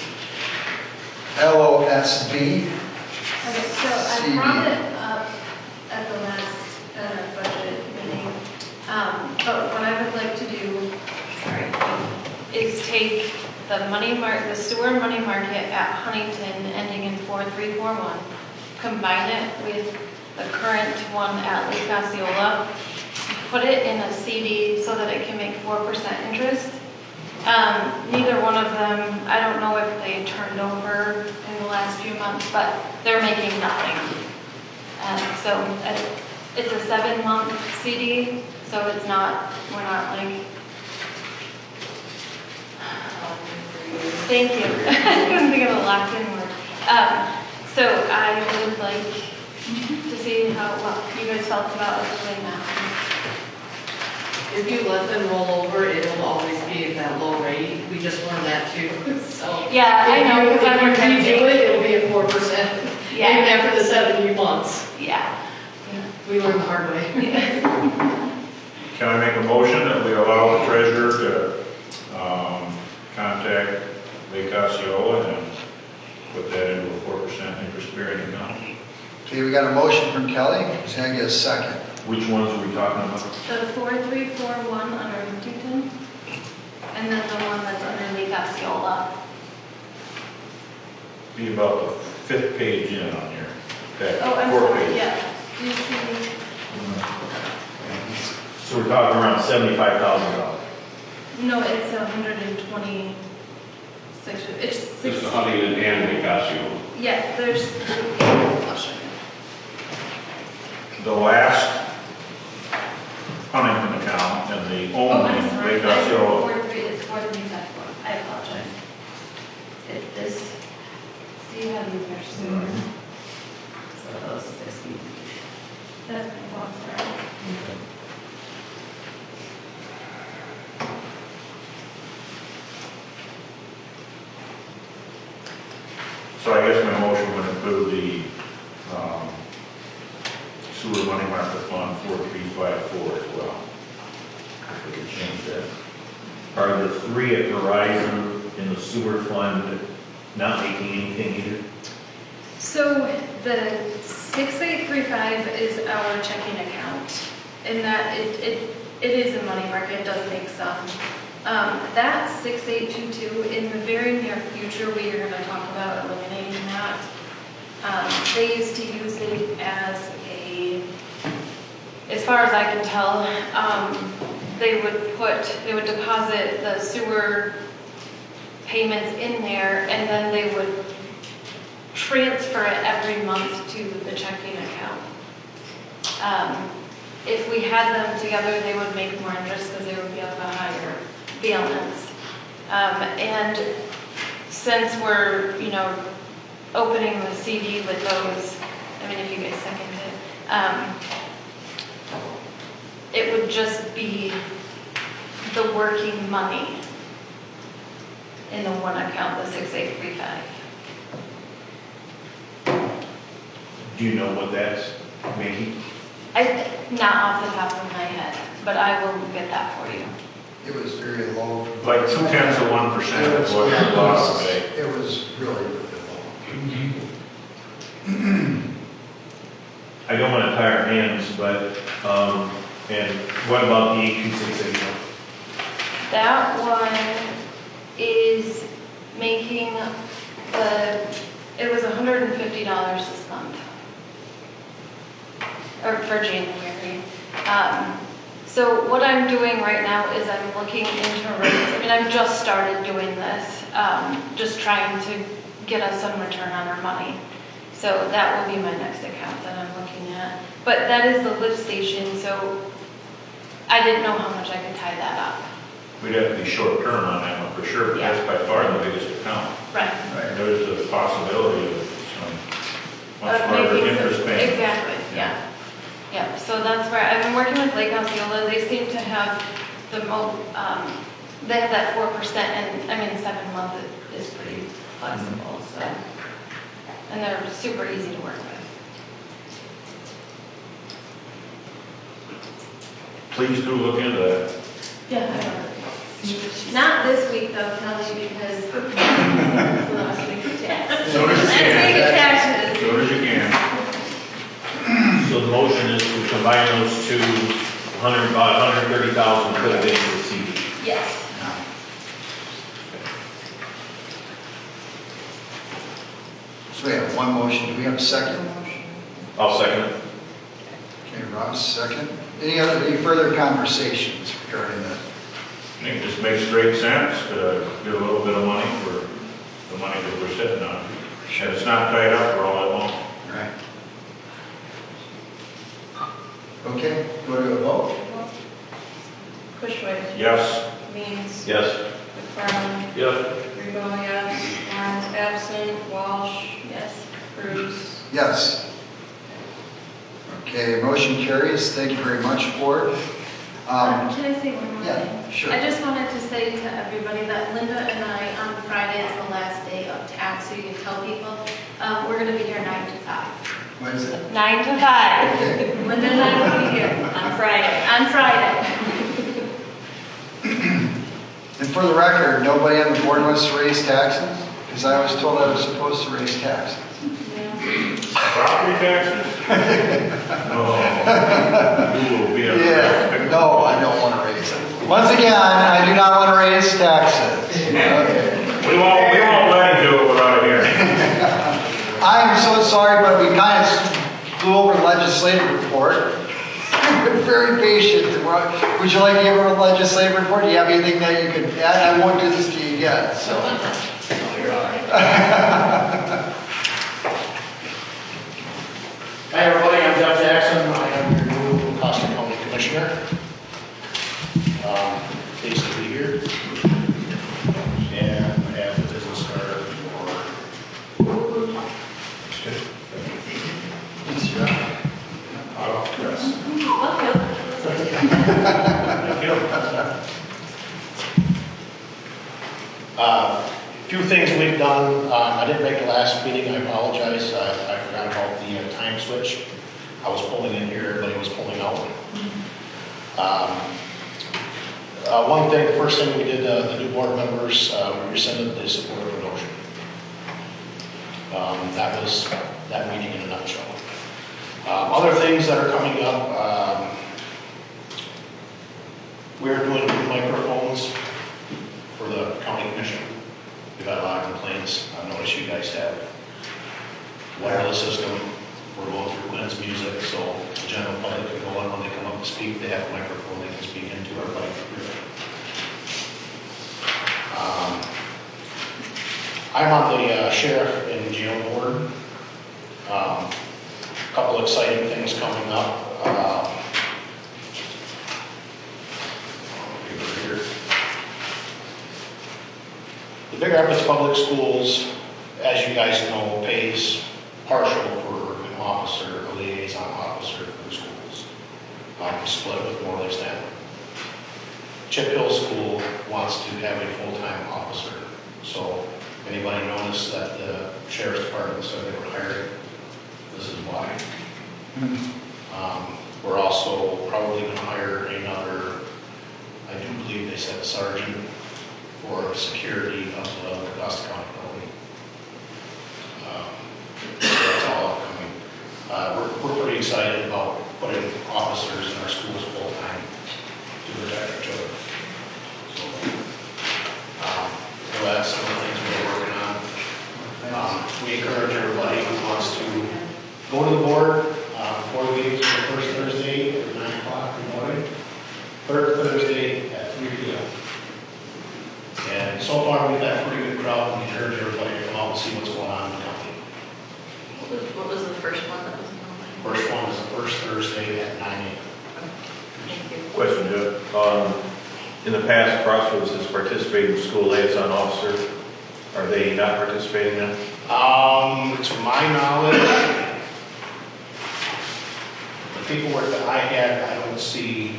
Speaker 1: LOSB.
Speaker 6: Okay, so I brought it up at the last budget meeting, but what I would like to do, is take the sewer money market at Huntington ending in 4341, combine it with the current one at Lake Osceola, put it in a CD so that it can make 4% interest. Neither one of them, I don't know if they turned over in the last few months, but they're making nothing. So it's a 7-month CD, so it's not, we're not like, thank you. I couldn't think of a locked in word. So I would like to see how you guys felt about us doing that.
Speaker 5: If you let them roll over, it'll always be at that low rate. We just learned that too, so.
Speaker 6: Yeah, I know, because I've
Speaker 5: If you do it, it'll be at 4%,
Speaker 6: Yeah.
Speaker 5: even after the 70 months.
Speaker 6: Yeah.
Speaker 5: We learned the hard way.
Speaker 7: Can I make a motion that we allow the treasurer to contact Lake Osceola and put that into a 4% interest-bearing account?
Speaker 1: Okay, we got a motion from Kelly. Can I get a second?
Speaker 7: Which ones are we talking about?
Speaker 6: The 4341 under Huntington, and then the one that's under Lake Osceola.
Speaker 7: Be about the 5th page in on your packet.
Speaker 6: Oh, I'm
Speaker 7: 4th
Speaker 6: sorry,
Speaker 7: page.
Speaker 6: yeah. Do you see?
Speaker 9: So we're talking around $75,000.
Speaker 6: No, it's 126, it's
Speaker 8: This
Speaker 6: 6.
Speaker 8: is Huntington and Lake Osceola.
Speaker 6: Yeah, there's,
Speaker 7: The last Huntington account and the
Speaker 6: oh,
Speaker 7: only
Speaker 6: I'm sorry.
Speaker 7: Lake Osceola.
Speaker 6: 43, it's 4371. I apologize. It's this, see you have these there soon. So those 60. That's my fault, sorry.
Speaker 7: So I guess my motion would include the sewer money market fund 4354 as well. If we could change that.
Speaker 9: Are the 3 at Verizon in the sewer fund not making anything either?
Speaker 6: So the 6835 is our checking account, and that it is a money market, it does make some. That 6822, in the very near future, we are going to talk about eliminating that. They used to use it as as far as I can tell, they would deposit the sewer payments in there, and then they would transfer it every month to the checking account. If we had them together, they would make more interest because they would be of a higher balance. And since we're, opening the CD with those, I mean, if you guys second it would just be the working money in the one account, the 6835.
Speaker 9: Do you know what that's making?
Speaker 6: Not off the top of my head, but I will get that for you.
Speaker 1: It was very low.
Speaker 7: Like 0.2% is what you lost today.
Speaker 1: It was really, really low.
Speaker 9: I don't want to tie our hands, but, and what about the 8268?
Speaker 6: That one is making it was $150 this month, or for January. So what I'm doing right now is I'm looking into rates. I mean, I've just started doing this, just trying to get us some return on our money. So that will be my next account that I'm looking at. But that is the lift station, so I didn't know how much I could tie that up.
Speaker 7: We'd have to be short term on that one for sure, but that's by far the biggest account.
Speaker 6: Right.
Speaker 7: There's a possibility of some much
Speaker 6: Of
Speaker 7: larger
Speaker 6: making
Speaker 7: interest
Speaker 6: some-
Speaker 7: payments.
Speaker 6: Exactly, yeah. Yeah, so that's where, I've been working with Lake Osceola. They seem to have the most, they have that 4%, and I mean, 7 months is pretty flexible, so. And they're super easy to work with.
Speaker 7: Please do look into that.
Speaker 6: Yeah, I know. Not this week though, Kelly, because last week of taxes.
Speaker 7: Soon as you
Speaker 6: Last
Speaker 7: can.
Speaker 6: week of taxes.
Speaker 7: Soon as you can.
Speaker 9: So the motion is to combine those two, about 130,000, put it into the CD.
Speaker 6: Yes.
Speaker 1: we have one motion. Do we have a second motion?
Speaker 9: I'll second it.
Speaker 1: Okay, Ross, second. Any further conversations regarding that?
Speaker 7: I think it just makes great sense to get a little bit of money for the money that we're sitting on. And it's not tied up for all that long.
Speaker 1: Right. Okay, go to a vote.
Speaker 3: Bushwick.
Speaker 7: Yes.
Speaker 3: Means.
Speaker 9: Yes.
Speaker 3: McFarland.
Speaker 8: Yes.
Speaker 3: Rigo, yes. Lawrence absent. Walsh.
Speaker 6: Yes.
Speaker 3: Cruz.
Speaker 1: Yes. Okay, motion carries. Thank you very much, Board.
Speaker 6: Can I say one more
Speaker 1: Yeah,
Speaker 6: thing?
Speaker 1: sure.
Speaker 6: I just wanted to say to everybody that Linda and I, on Friday is the last day of tax, so you can tell people, we're gonna be here 9 to 5.
Speaker 1: What is it?
Speaker 6: 9 to 5.
Speaker 1: Okay.
Speaker 6: Linda and I will be here
Speaker 3: On Friday.
Speaker 6: on Friday.
Speaker 1: And for the record, nobody on the board wants to raise taxes? Because I was told I was supposed to raise taxes.
Speaker 7: Property taxes? No. You will be a.
Speaker 1: Yeah, no, I don't want to raise it. Once again, I do not want to raise taxes. Okay.
Speaker 7: We won't let him do it without hearing.
Speaker 1: I'm so sorry, but we kind of flew over the legislative report. We're very patient. Would you like to give a legislative report? Do you have anything that you could add? I won't do this to you again, so.
Speaker 11: Hi everybody, I'm Jeff Jackson. I am your new Costa County Commissioner. Pleased to be here. And I have the business card for...
Speaker 1: Thanks, Jeff.
Speaker 11: Yes. A few things we've done. I didn't make the last meeting. I apologize. I forgot about the time switch. I was pulling in here. Everybody was pulling out. One thing, the first thing we did, the new board members, we rescinded the support promotion. That was that meeting in a nutshell. Other things that are coming up, we're doing new microphones for the county commission. We've had a lot of complaints. I've noticed you guys have. Wireless system, we're going through Quinn's music, so the general public can go on when they come up to speak. They have a microphone they can speak into our mic. I'm on the sheriff and jail board. A couple exciting things coming up. Here. The Big Rapids Public Schools, as you guys know, pays partial for an officer, a liaison officer for the schools. Split with Morley Stanley. Chip Hill School wants to have a full-time officer. So anybody notice that the sheriff's department said they were hiring? This is why. We're also probably going to hire another, I do believe they said sergeant for security of the Costa County building. That's all upcoming. We're pretty excited about putting officers in our schools full time to protect our children. So, that's some of the things we're working on. We encourage everybody who wants to go to the board before the meetings for the first Thursday at 9 o'clock in the morning, third Thursday at 3 p.m. And so far we've had a pretty good crowd, and we encourage everybody to come out and see what's going on in the county.
Speaker 3: What was the first one that was on?
Speaker 11: First one is the first Thursday at 9 a.m.
Speaker 3: Thank you.
Speaker 9: Question, Jeff. In the past, Crossroads has participated in school liaison officer. Are they not participating now?
Speaker 11: To my knowledge, the paperwork that I had, I don't see,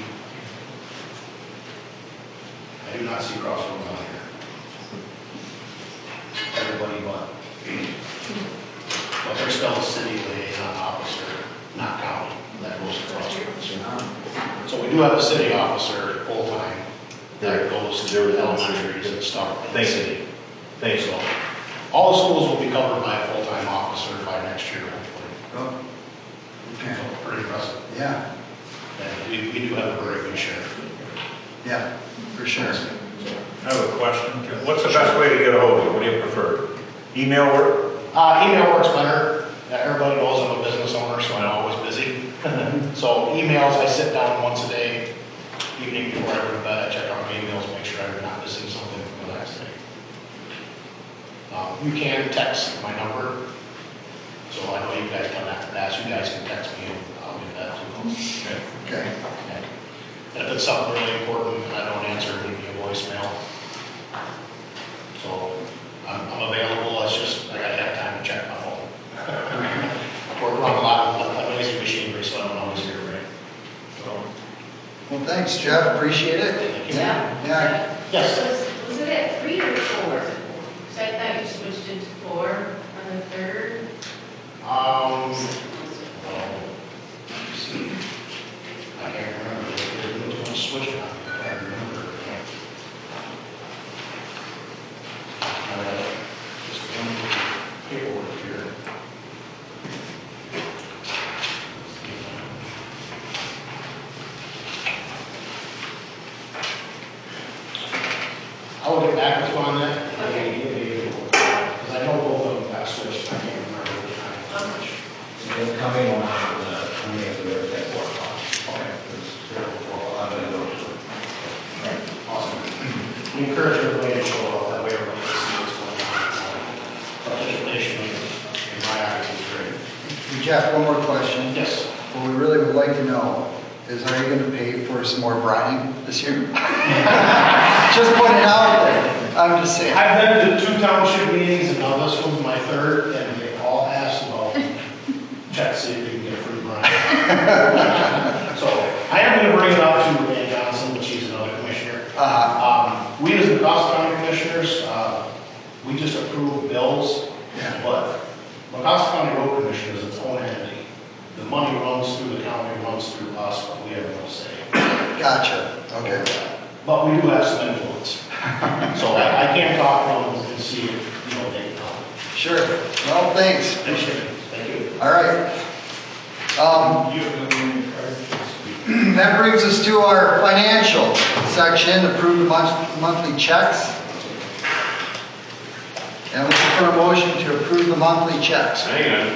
Speaker 11: I do not see Crossroads on here. Everybody but they're still a city liaison officer, not county. That goes to Crossroads. So we do have a city officer full-time that goes to the elementaries and stuff in the city.
Speaker 9: Thanks.
Speaker 11: So all the schools will be covered by a full-time officer by next year, hopefully.
Speaker 1: Oh, okay.
Speaker 11: So pretty impressive.
Speaker 1: Yeah,
Speaker 11: And we do have a very good sheriff.
Speaker 1: yeah, for sure.
Speaker 7: I have a question. What's the best way to get a hold of you? What do you prefer? Email or?
Speaker 11: Email works better. Everybody knows I'm a business owner, so I'm always busy. So emails, I sit down once a day, evening before I go to bed, I check out my emails, make sure I'm not missing something from the last day. You can text my number, so I know you guys done that in the past. You guys can text me and I'll do that too.
Speaker 1: Okay.
Speaker 11: And if it's something really important and I don't answer, leave me a voicemail. So I'm available, it's just I gotta have time to check my phone. We're running a lot of noisy machinery, so I don't always hear right. So,
Speaker 1: Well, thanks, Jeff, appreciate it. Yeah.
Speaker 11: yes.
Speaker 12: Was it at 3 or 4? Because I thought you switched it to 4 on the 3rd.
Speaker 11: Let's see. I can't remember. It was going to switch it on me. I can't remember. Just one paperwork here. I'll get back with you on that. Because I know both of them got switched. I can't remember which time.
Speaker 4: It's coming on the 20th of at 4 o'clock. Okay.
Speaker 11: Awesome. We encourage everybody to show up, that way everybody can see what's going on. Participation in my eyes is great.
Speaker 1: Jeff, one more question.
Speaker 11: Yes.
Speaker 1: What we really would like to know is, are you going to pay for some more brining this year? Just put it out there. I'm just saying.
Speaker 11: I've been to 2 township meetings, and now this one's my 3rd, and they all asked about, check to see if we can get a free brine. So, I am going to bring it up to Van Johnson, which he's another commissioner. We as the Cost County Commissioners, we just approve bills, but the Cost County Road Commission is its own entity. The money runs through the county, runs through us, but we have no say.
Speaker 1: Gotcha. Okay.
Speaker 11: But we do have some influence. So I can talk to them and see if, they know.
Speaker 1: Sure. Well, thanks.
Speaker 11: Appreciate it. Thank you.
Speaker 1: All right. That brings us to our financial section, approve the monthly checks. And looking for a motion to approve the monthly checks.
Speaker 8: Hang on.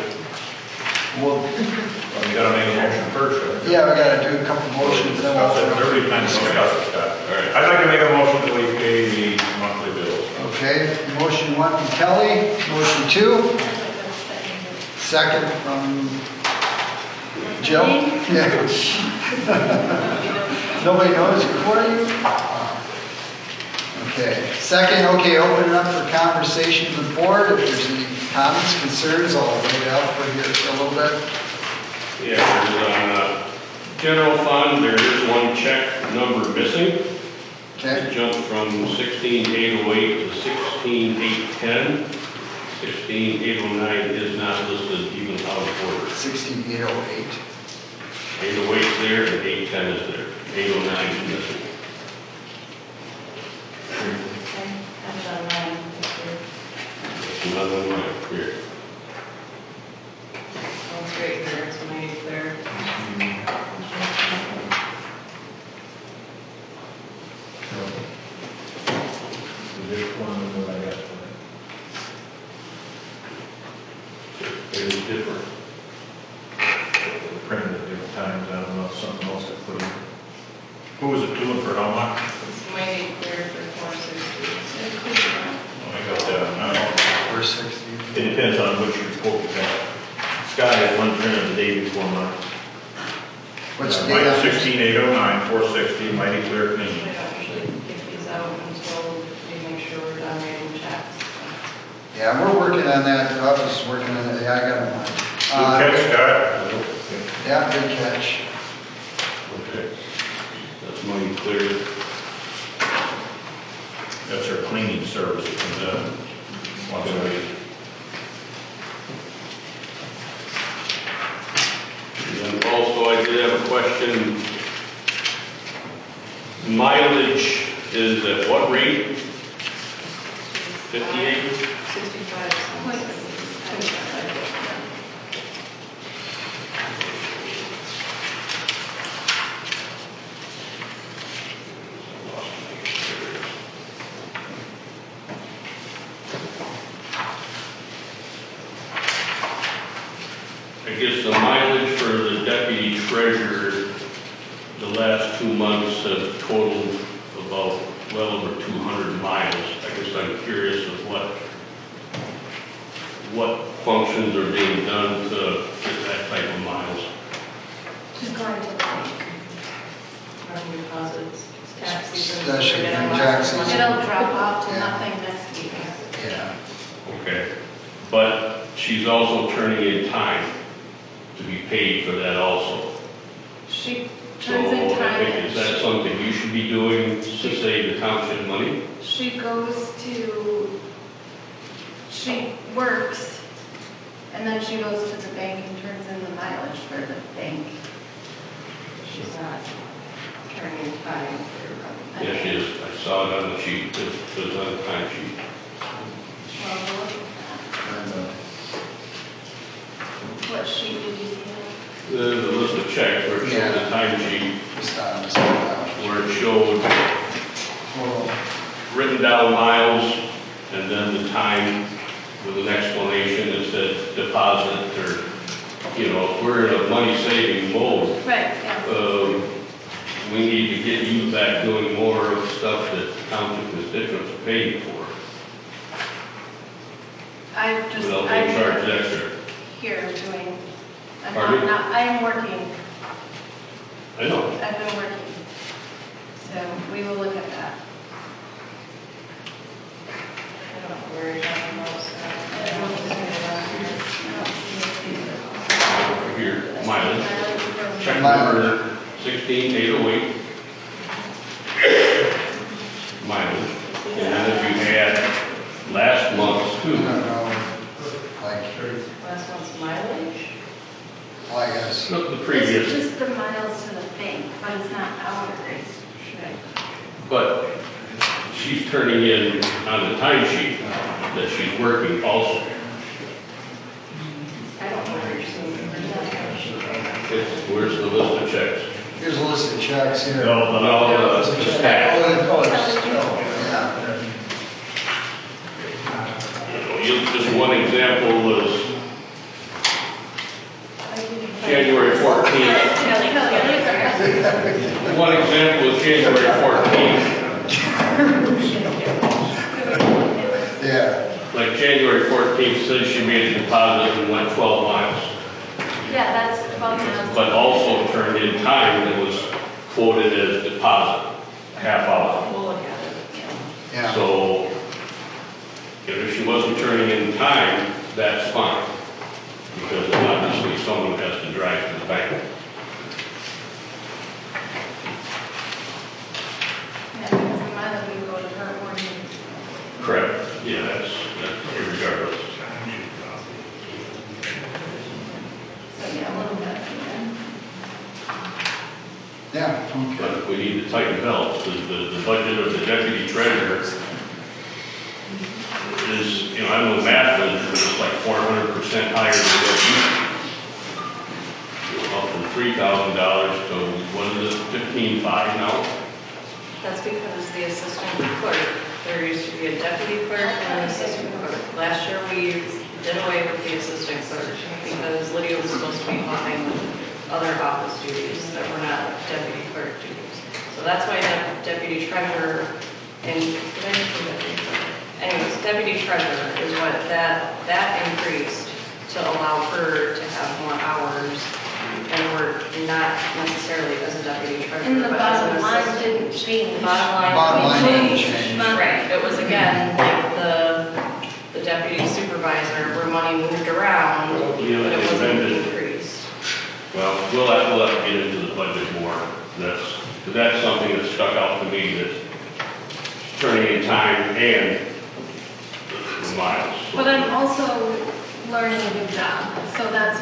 Speaker 1: Well,
Speaker 7: You gotta make a motion first, right?
Speaker 1: yeah, we gotta do a couple motions. Then
Speaker 7: Discuss it,
Speaker 1: we'll-
Speaker 7: every time discuss it, Scott. All right. I'd like to make a motion that we pay the monthly bills.
Speaker 1: Okay, motion 1 from Kelly, motion 2. Second from Jill. Yeah. Nobody knows who are you? Okay, second, okay, open it up for conversation with the board. If there's any comments, concerns, I'll wait it out for here for a little bit.
Speaker 8: Yeah, there's on general fund, there is one check number missing.
Speaker 1: Okay,
Speaker 8: It jumped from 16,808 to 16,810. 16,809 is not listed even out of order.
Speaker 1: 16808.
Speaker 8: 808 is there and 810 is there. 809 is missing.
Speaker 6: That's online.
Speaker 8: Another one right here.
Speaker 3: Sounds great here, it's made there.
Speaker 8: It is different.
Speaker 7: Printed at different times, I don't know if something else to put in. Who was it doing for how much?
Speaker 3: It's made clear for 460.
Speaker 7: Oh, I got that now.
Speaker 1: 460.
Speaker 7: It depends on which report you got. Scott had one printed the day before mine.
Speaker 1: What's the
Speaker 7: Mine
Speaker 1: date?
Speaker 7: 16809, 460, mighty clear clean.
Speaker 3: We don't usually get these out until we make sure we're done writing checks.
Speaker 1: Yeah, we're working on that. I was working on it. Yeah, I got it.
Speaker 7: Good catch, Scott.
Speaker 1: Yeah, good catch.
Speaker 8: Okay. That's money clear.
Speaker 7: That's our cleaning service that comes in. Once a week.
Speaker 8: And also, I did have a question. Mileage is at what rate? 58?
Speaker 3: 65.
Speaker 8: mileage for the deputy treasurer, the last 2 months have totaled about well over 200 miles. I guess I'm curious of what functions are being done to get that type of miles.
Speaker 6: She's going to the bank.
Speaker 3: Revenue deposits, tax season.
Speaker 1: Especially
Speaker 3: we're getting
Speaker 1: for
Speaker 3: lots of
Speaker 1: tax season.
Speaker 3: money.
Speaker 6: It'll drop off to
Speaker 1: Yeah.
Speaker 6: nothing next week.
Speaker 1: Yeah.
Speaker 8: Okay. But she's also turning in time to be paid for that also.
Speaker 6: She
Speaker 8: So
Speaker 6: turns in
Speaker 8: I
Speaker 6: time
Speaker 8: think, is that something you should be doing to save the township money?
Speaker 6: she works, and then she goes to the bank and turns in the mileage for the bank.
Speaker 3: She's not turning in time for.
Speaker 8: Yes, she is. I saw it on the sheet. It was on the time sheet.
Speaker 6: Well, we'll look at that. What sheet did you see?
Speaker 8: The list of checks where it showed the time sheet,
Speaker 1: Just on this one.
Speaker 8: where it showed written down miles and then the time with an explanation that said deposit or, if we're in a money saving mode,
Speaker 6: Right, yeah.
Speaker 8: we need to get you back doing more of stuff that township constituents are paying for. Without being charged extra.
Speaker 6: Here doing,
Speaker 8: Pardon me?
Speaker 6: I am working,
Speaker 8: I know.
Speaker 6: I've been working. So we will look at that.
Speaker 3: I don't know where you're talking about, so.
Speaker 8: Here, mileage. Check
Speaker 1: Mileage.
Speaker 8: number 16808. Mileage. And then if you add last month's
Speaker 1: I
Speaker 8: too.
Speaker 1: don't know, like,
Speaker 3: Last month's mileage?
Speaker 1: well, I guess.
Speaker 8: The
Speaker 6: This is
Speaker 8: previous,
Speaker 6: just the miles to the bank, but it's not hours.
Speaker 8: but she's turning in on the timesheet that she's working also.
Speaker 3: I don't know where you're seeing, where's that time sheet right
Speaker 8: Where's the list of checks?
Speaker 1: Here's a list of checks here.
Speaker 8: No,
Speaker 1: List of
Speaker 8: the
Speaker 1: checks.
Speaker 8: tax.
Speaker 1: Yeah.
Speaker 8: Just one example was January 14th. One example was January 14th.
Speaker 1: Yeah.
Speaker 8: Like January 14th says she made a deposit and went 12 miles,
Speaker 6: Yeah, that's 12 miles.
Speaker 8: but also turned in time that was quoted as deposit, half hour.
Speaker 3: We'll look at it.
Speaker 1: Yeah.
Speaker 8: So if she wasn't turning in time, that's fine. Because obviously someone has to drive to the bank.
Speaker 6: Yeah, because the mileage will go to her or me.
Speaker 8: Correct. Yeah, that's irregardless.
Speaker 6: So yeah, we'll look at it.
Speaker 1: Yeah, okay.
Speaker 8: But we need to tighten belts, because the budget of the deputy treasurer is, I know math is like 400% higher than what it used to be. Up from $3,000 to, what is it, $15,500 now?
Speaker 3: That's because the assistant clerk, there used to be a deputy clerk and an assistant clerk. Last year, we did away with the assistant clerk because Lydia was supposed to be helping with other office duties that were not deputy clerk duties. So that's why that deputy treasurer, and did I just say deputy treasurer? Anyways, deputy treasurer is what that increased to allow her to have more hours and work not necessarily as a deputy treasurer.
Speaker 6: And the
Speaker 3: but as
Speaker 6: bottom
Speaker 3: an
Speaker 6: line
Speaker 3: assistant.
Speaker 6: didn't change.
Speaker 1: Bottom line didn't change.
Speaker 3: Right, it was again, like the deputy supervisor, where money moved around, but it wasn't increased.
Speaker 8: Well, we'll have to get into the budget more. That's something that stuck out to me, that turning in time and the miles.
Speaker 6: But I'm also learning a new job, so that's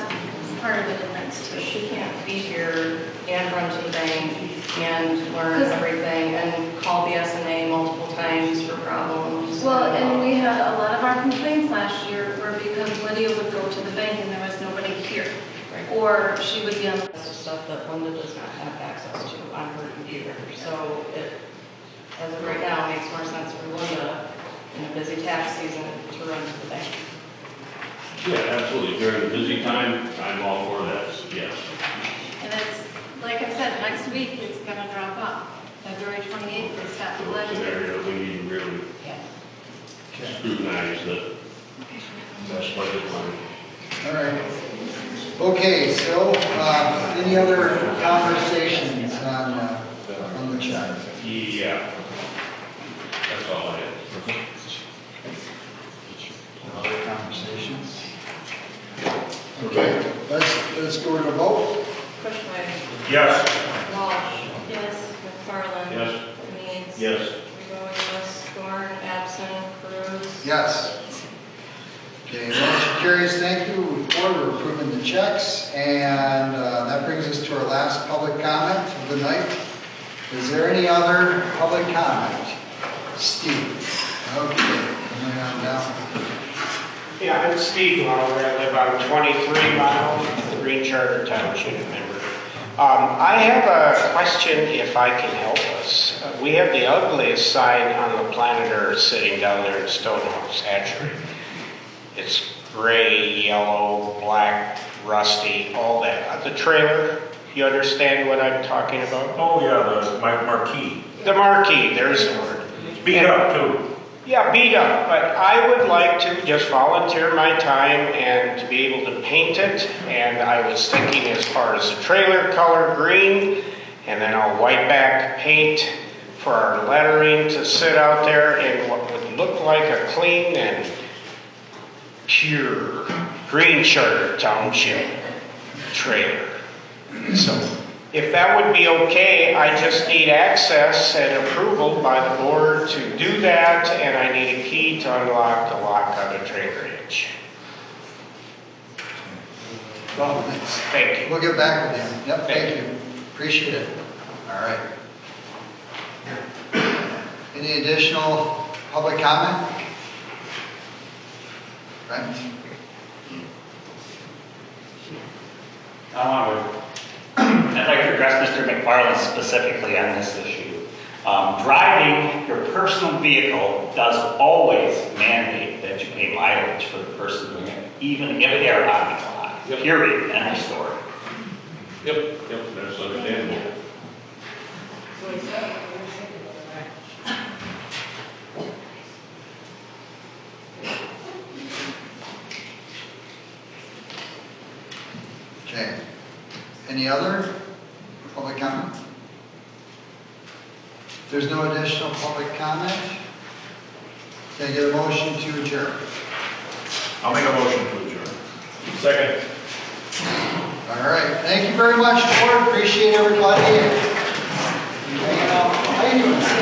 Speaker 6: part of the difference too.
Speaker 3: She can't be here and run to the bank and learn everything and call the SNA multiple times for problems.
Speaker 6: Well, and we had a lot of our complaints last year were because Lydia would go to the bank and there was nobody here.
Speaker 3: Right.
Speaker 6: Or she would be on.
Speaker 3: That's the stuff that Linda does not have access to on her computer. So it, as of right now, makes more sense for Linda in a busy tax season to run to the bank.
Speaker 8: Yeah, absolutely. During the busy time, I'm all for that, yes.
Speaker 6: And it's, like I said, next week it's gonna drop off. February 28th, they stop
Speaker 8: So it's an
Speaker 6: collecting.
Speaker 8: area that we need to really
Speaker 1: Okay.
Speaker 8: scrutinize that. That's budget money.
Speaker 1: All right. Okay, so, any other conversations on the check?
Speaker 8: Yeah. That's all I have.
Speaker 1: Other conversations? Okay, let's go to the vote.
Speaker 3: Bushwhacker.
Speaker 7: Yes.
Speaker 3: Walsh.
Speaker 6: Yes.
Speaker 3: McFarland.
Speaker 8: Yes.
Speaker 3: Needs.
Speaker 8: Yes.
Speaker 3: Rego, yes. Thorne, absent. Cruz.
Speaker 1: Yes. Okay, motion carries. Thank you. We're approving the checks, and that brings us to our last public comment of the night. Is there any other public comment? Steve. Okay, coming on down.
Speaker 13: Yeah, I'm Steve Lawler. I live on 23 Mile, Green Charter Township member. I have a question if I can help us. We have the ugliest sign on the planet Earth sitting down there in Stonehouse Hatchery. It's gray, yellow, black, rusty, all that. The trailer, you understand what I'm talking about?
Speaker 7: Oh, yeah, the marquee.
Speaker 13: The marquee, there's the word.
Speaker 7: Beat up too.
Speaker 13: Yeah, beat up, but I would like to just volunteer my time and to be able to paint it. And I was thinking as far as the trailer color green, and then I'll white back paint for our lettering to sit out there in what would look like a clean and pure Green Charter Township trailer. So if that would be okay, I just need access and approval by the board to do that, and I need a key to unlock the lock on the trailer hitch.
Speaker 1: Well, thanks.
Speaker 13: Thank you.
Speaker 1: We'll get back with you. Yep, thank you. Appreciate it. All right. Any additional public comment? Brent?
Speaker 14: I'd like to address Mr. McFarland specifically on this issue. Driving your personal vehicle does always mandate that you pay mileage for the person doing it, even if they're on the clock.
Speaker 8: Yep.
Speaker 14: Period. End of story.
Speaker 8: Yep, that's understandable.
Speaker 1: Okay. Any other public comment? If there's no additional public comment, can I get a motion to adjourn?
Speaker 7: I'll make a motion to adjourn.
Speaker 9: Second.
Speaker 1: All right. Thank you very much, board. Appreciate everybody. How you doing?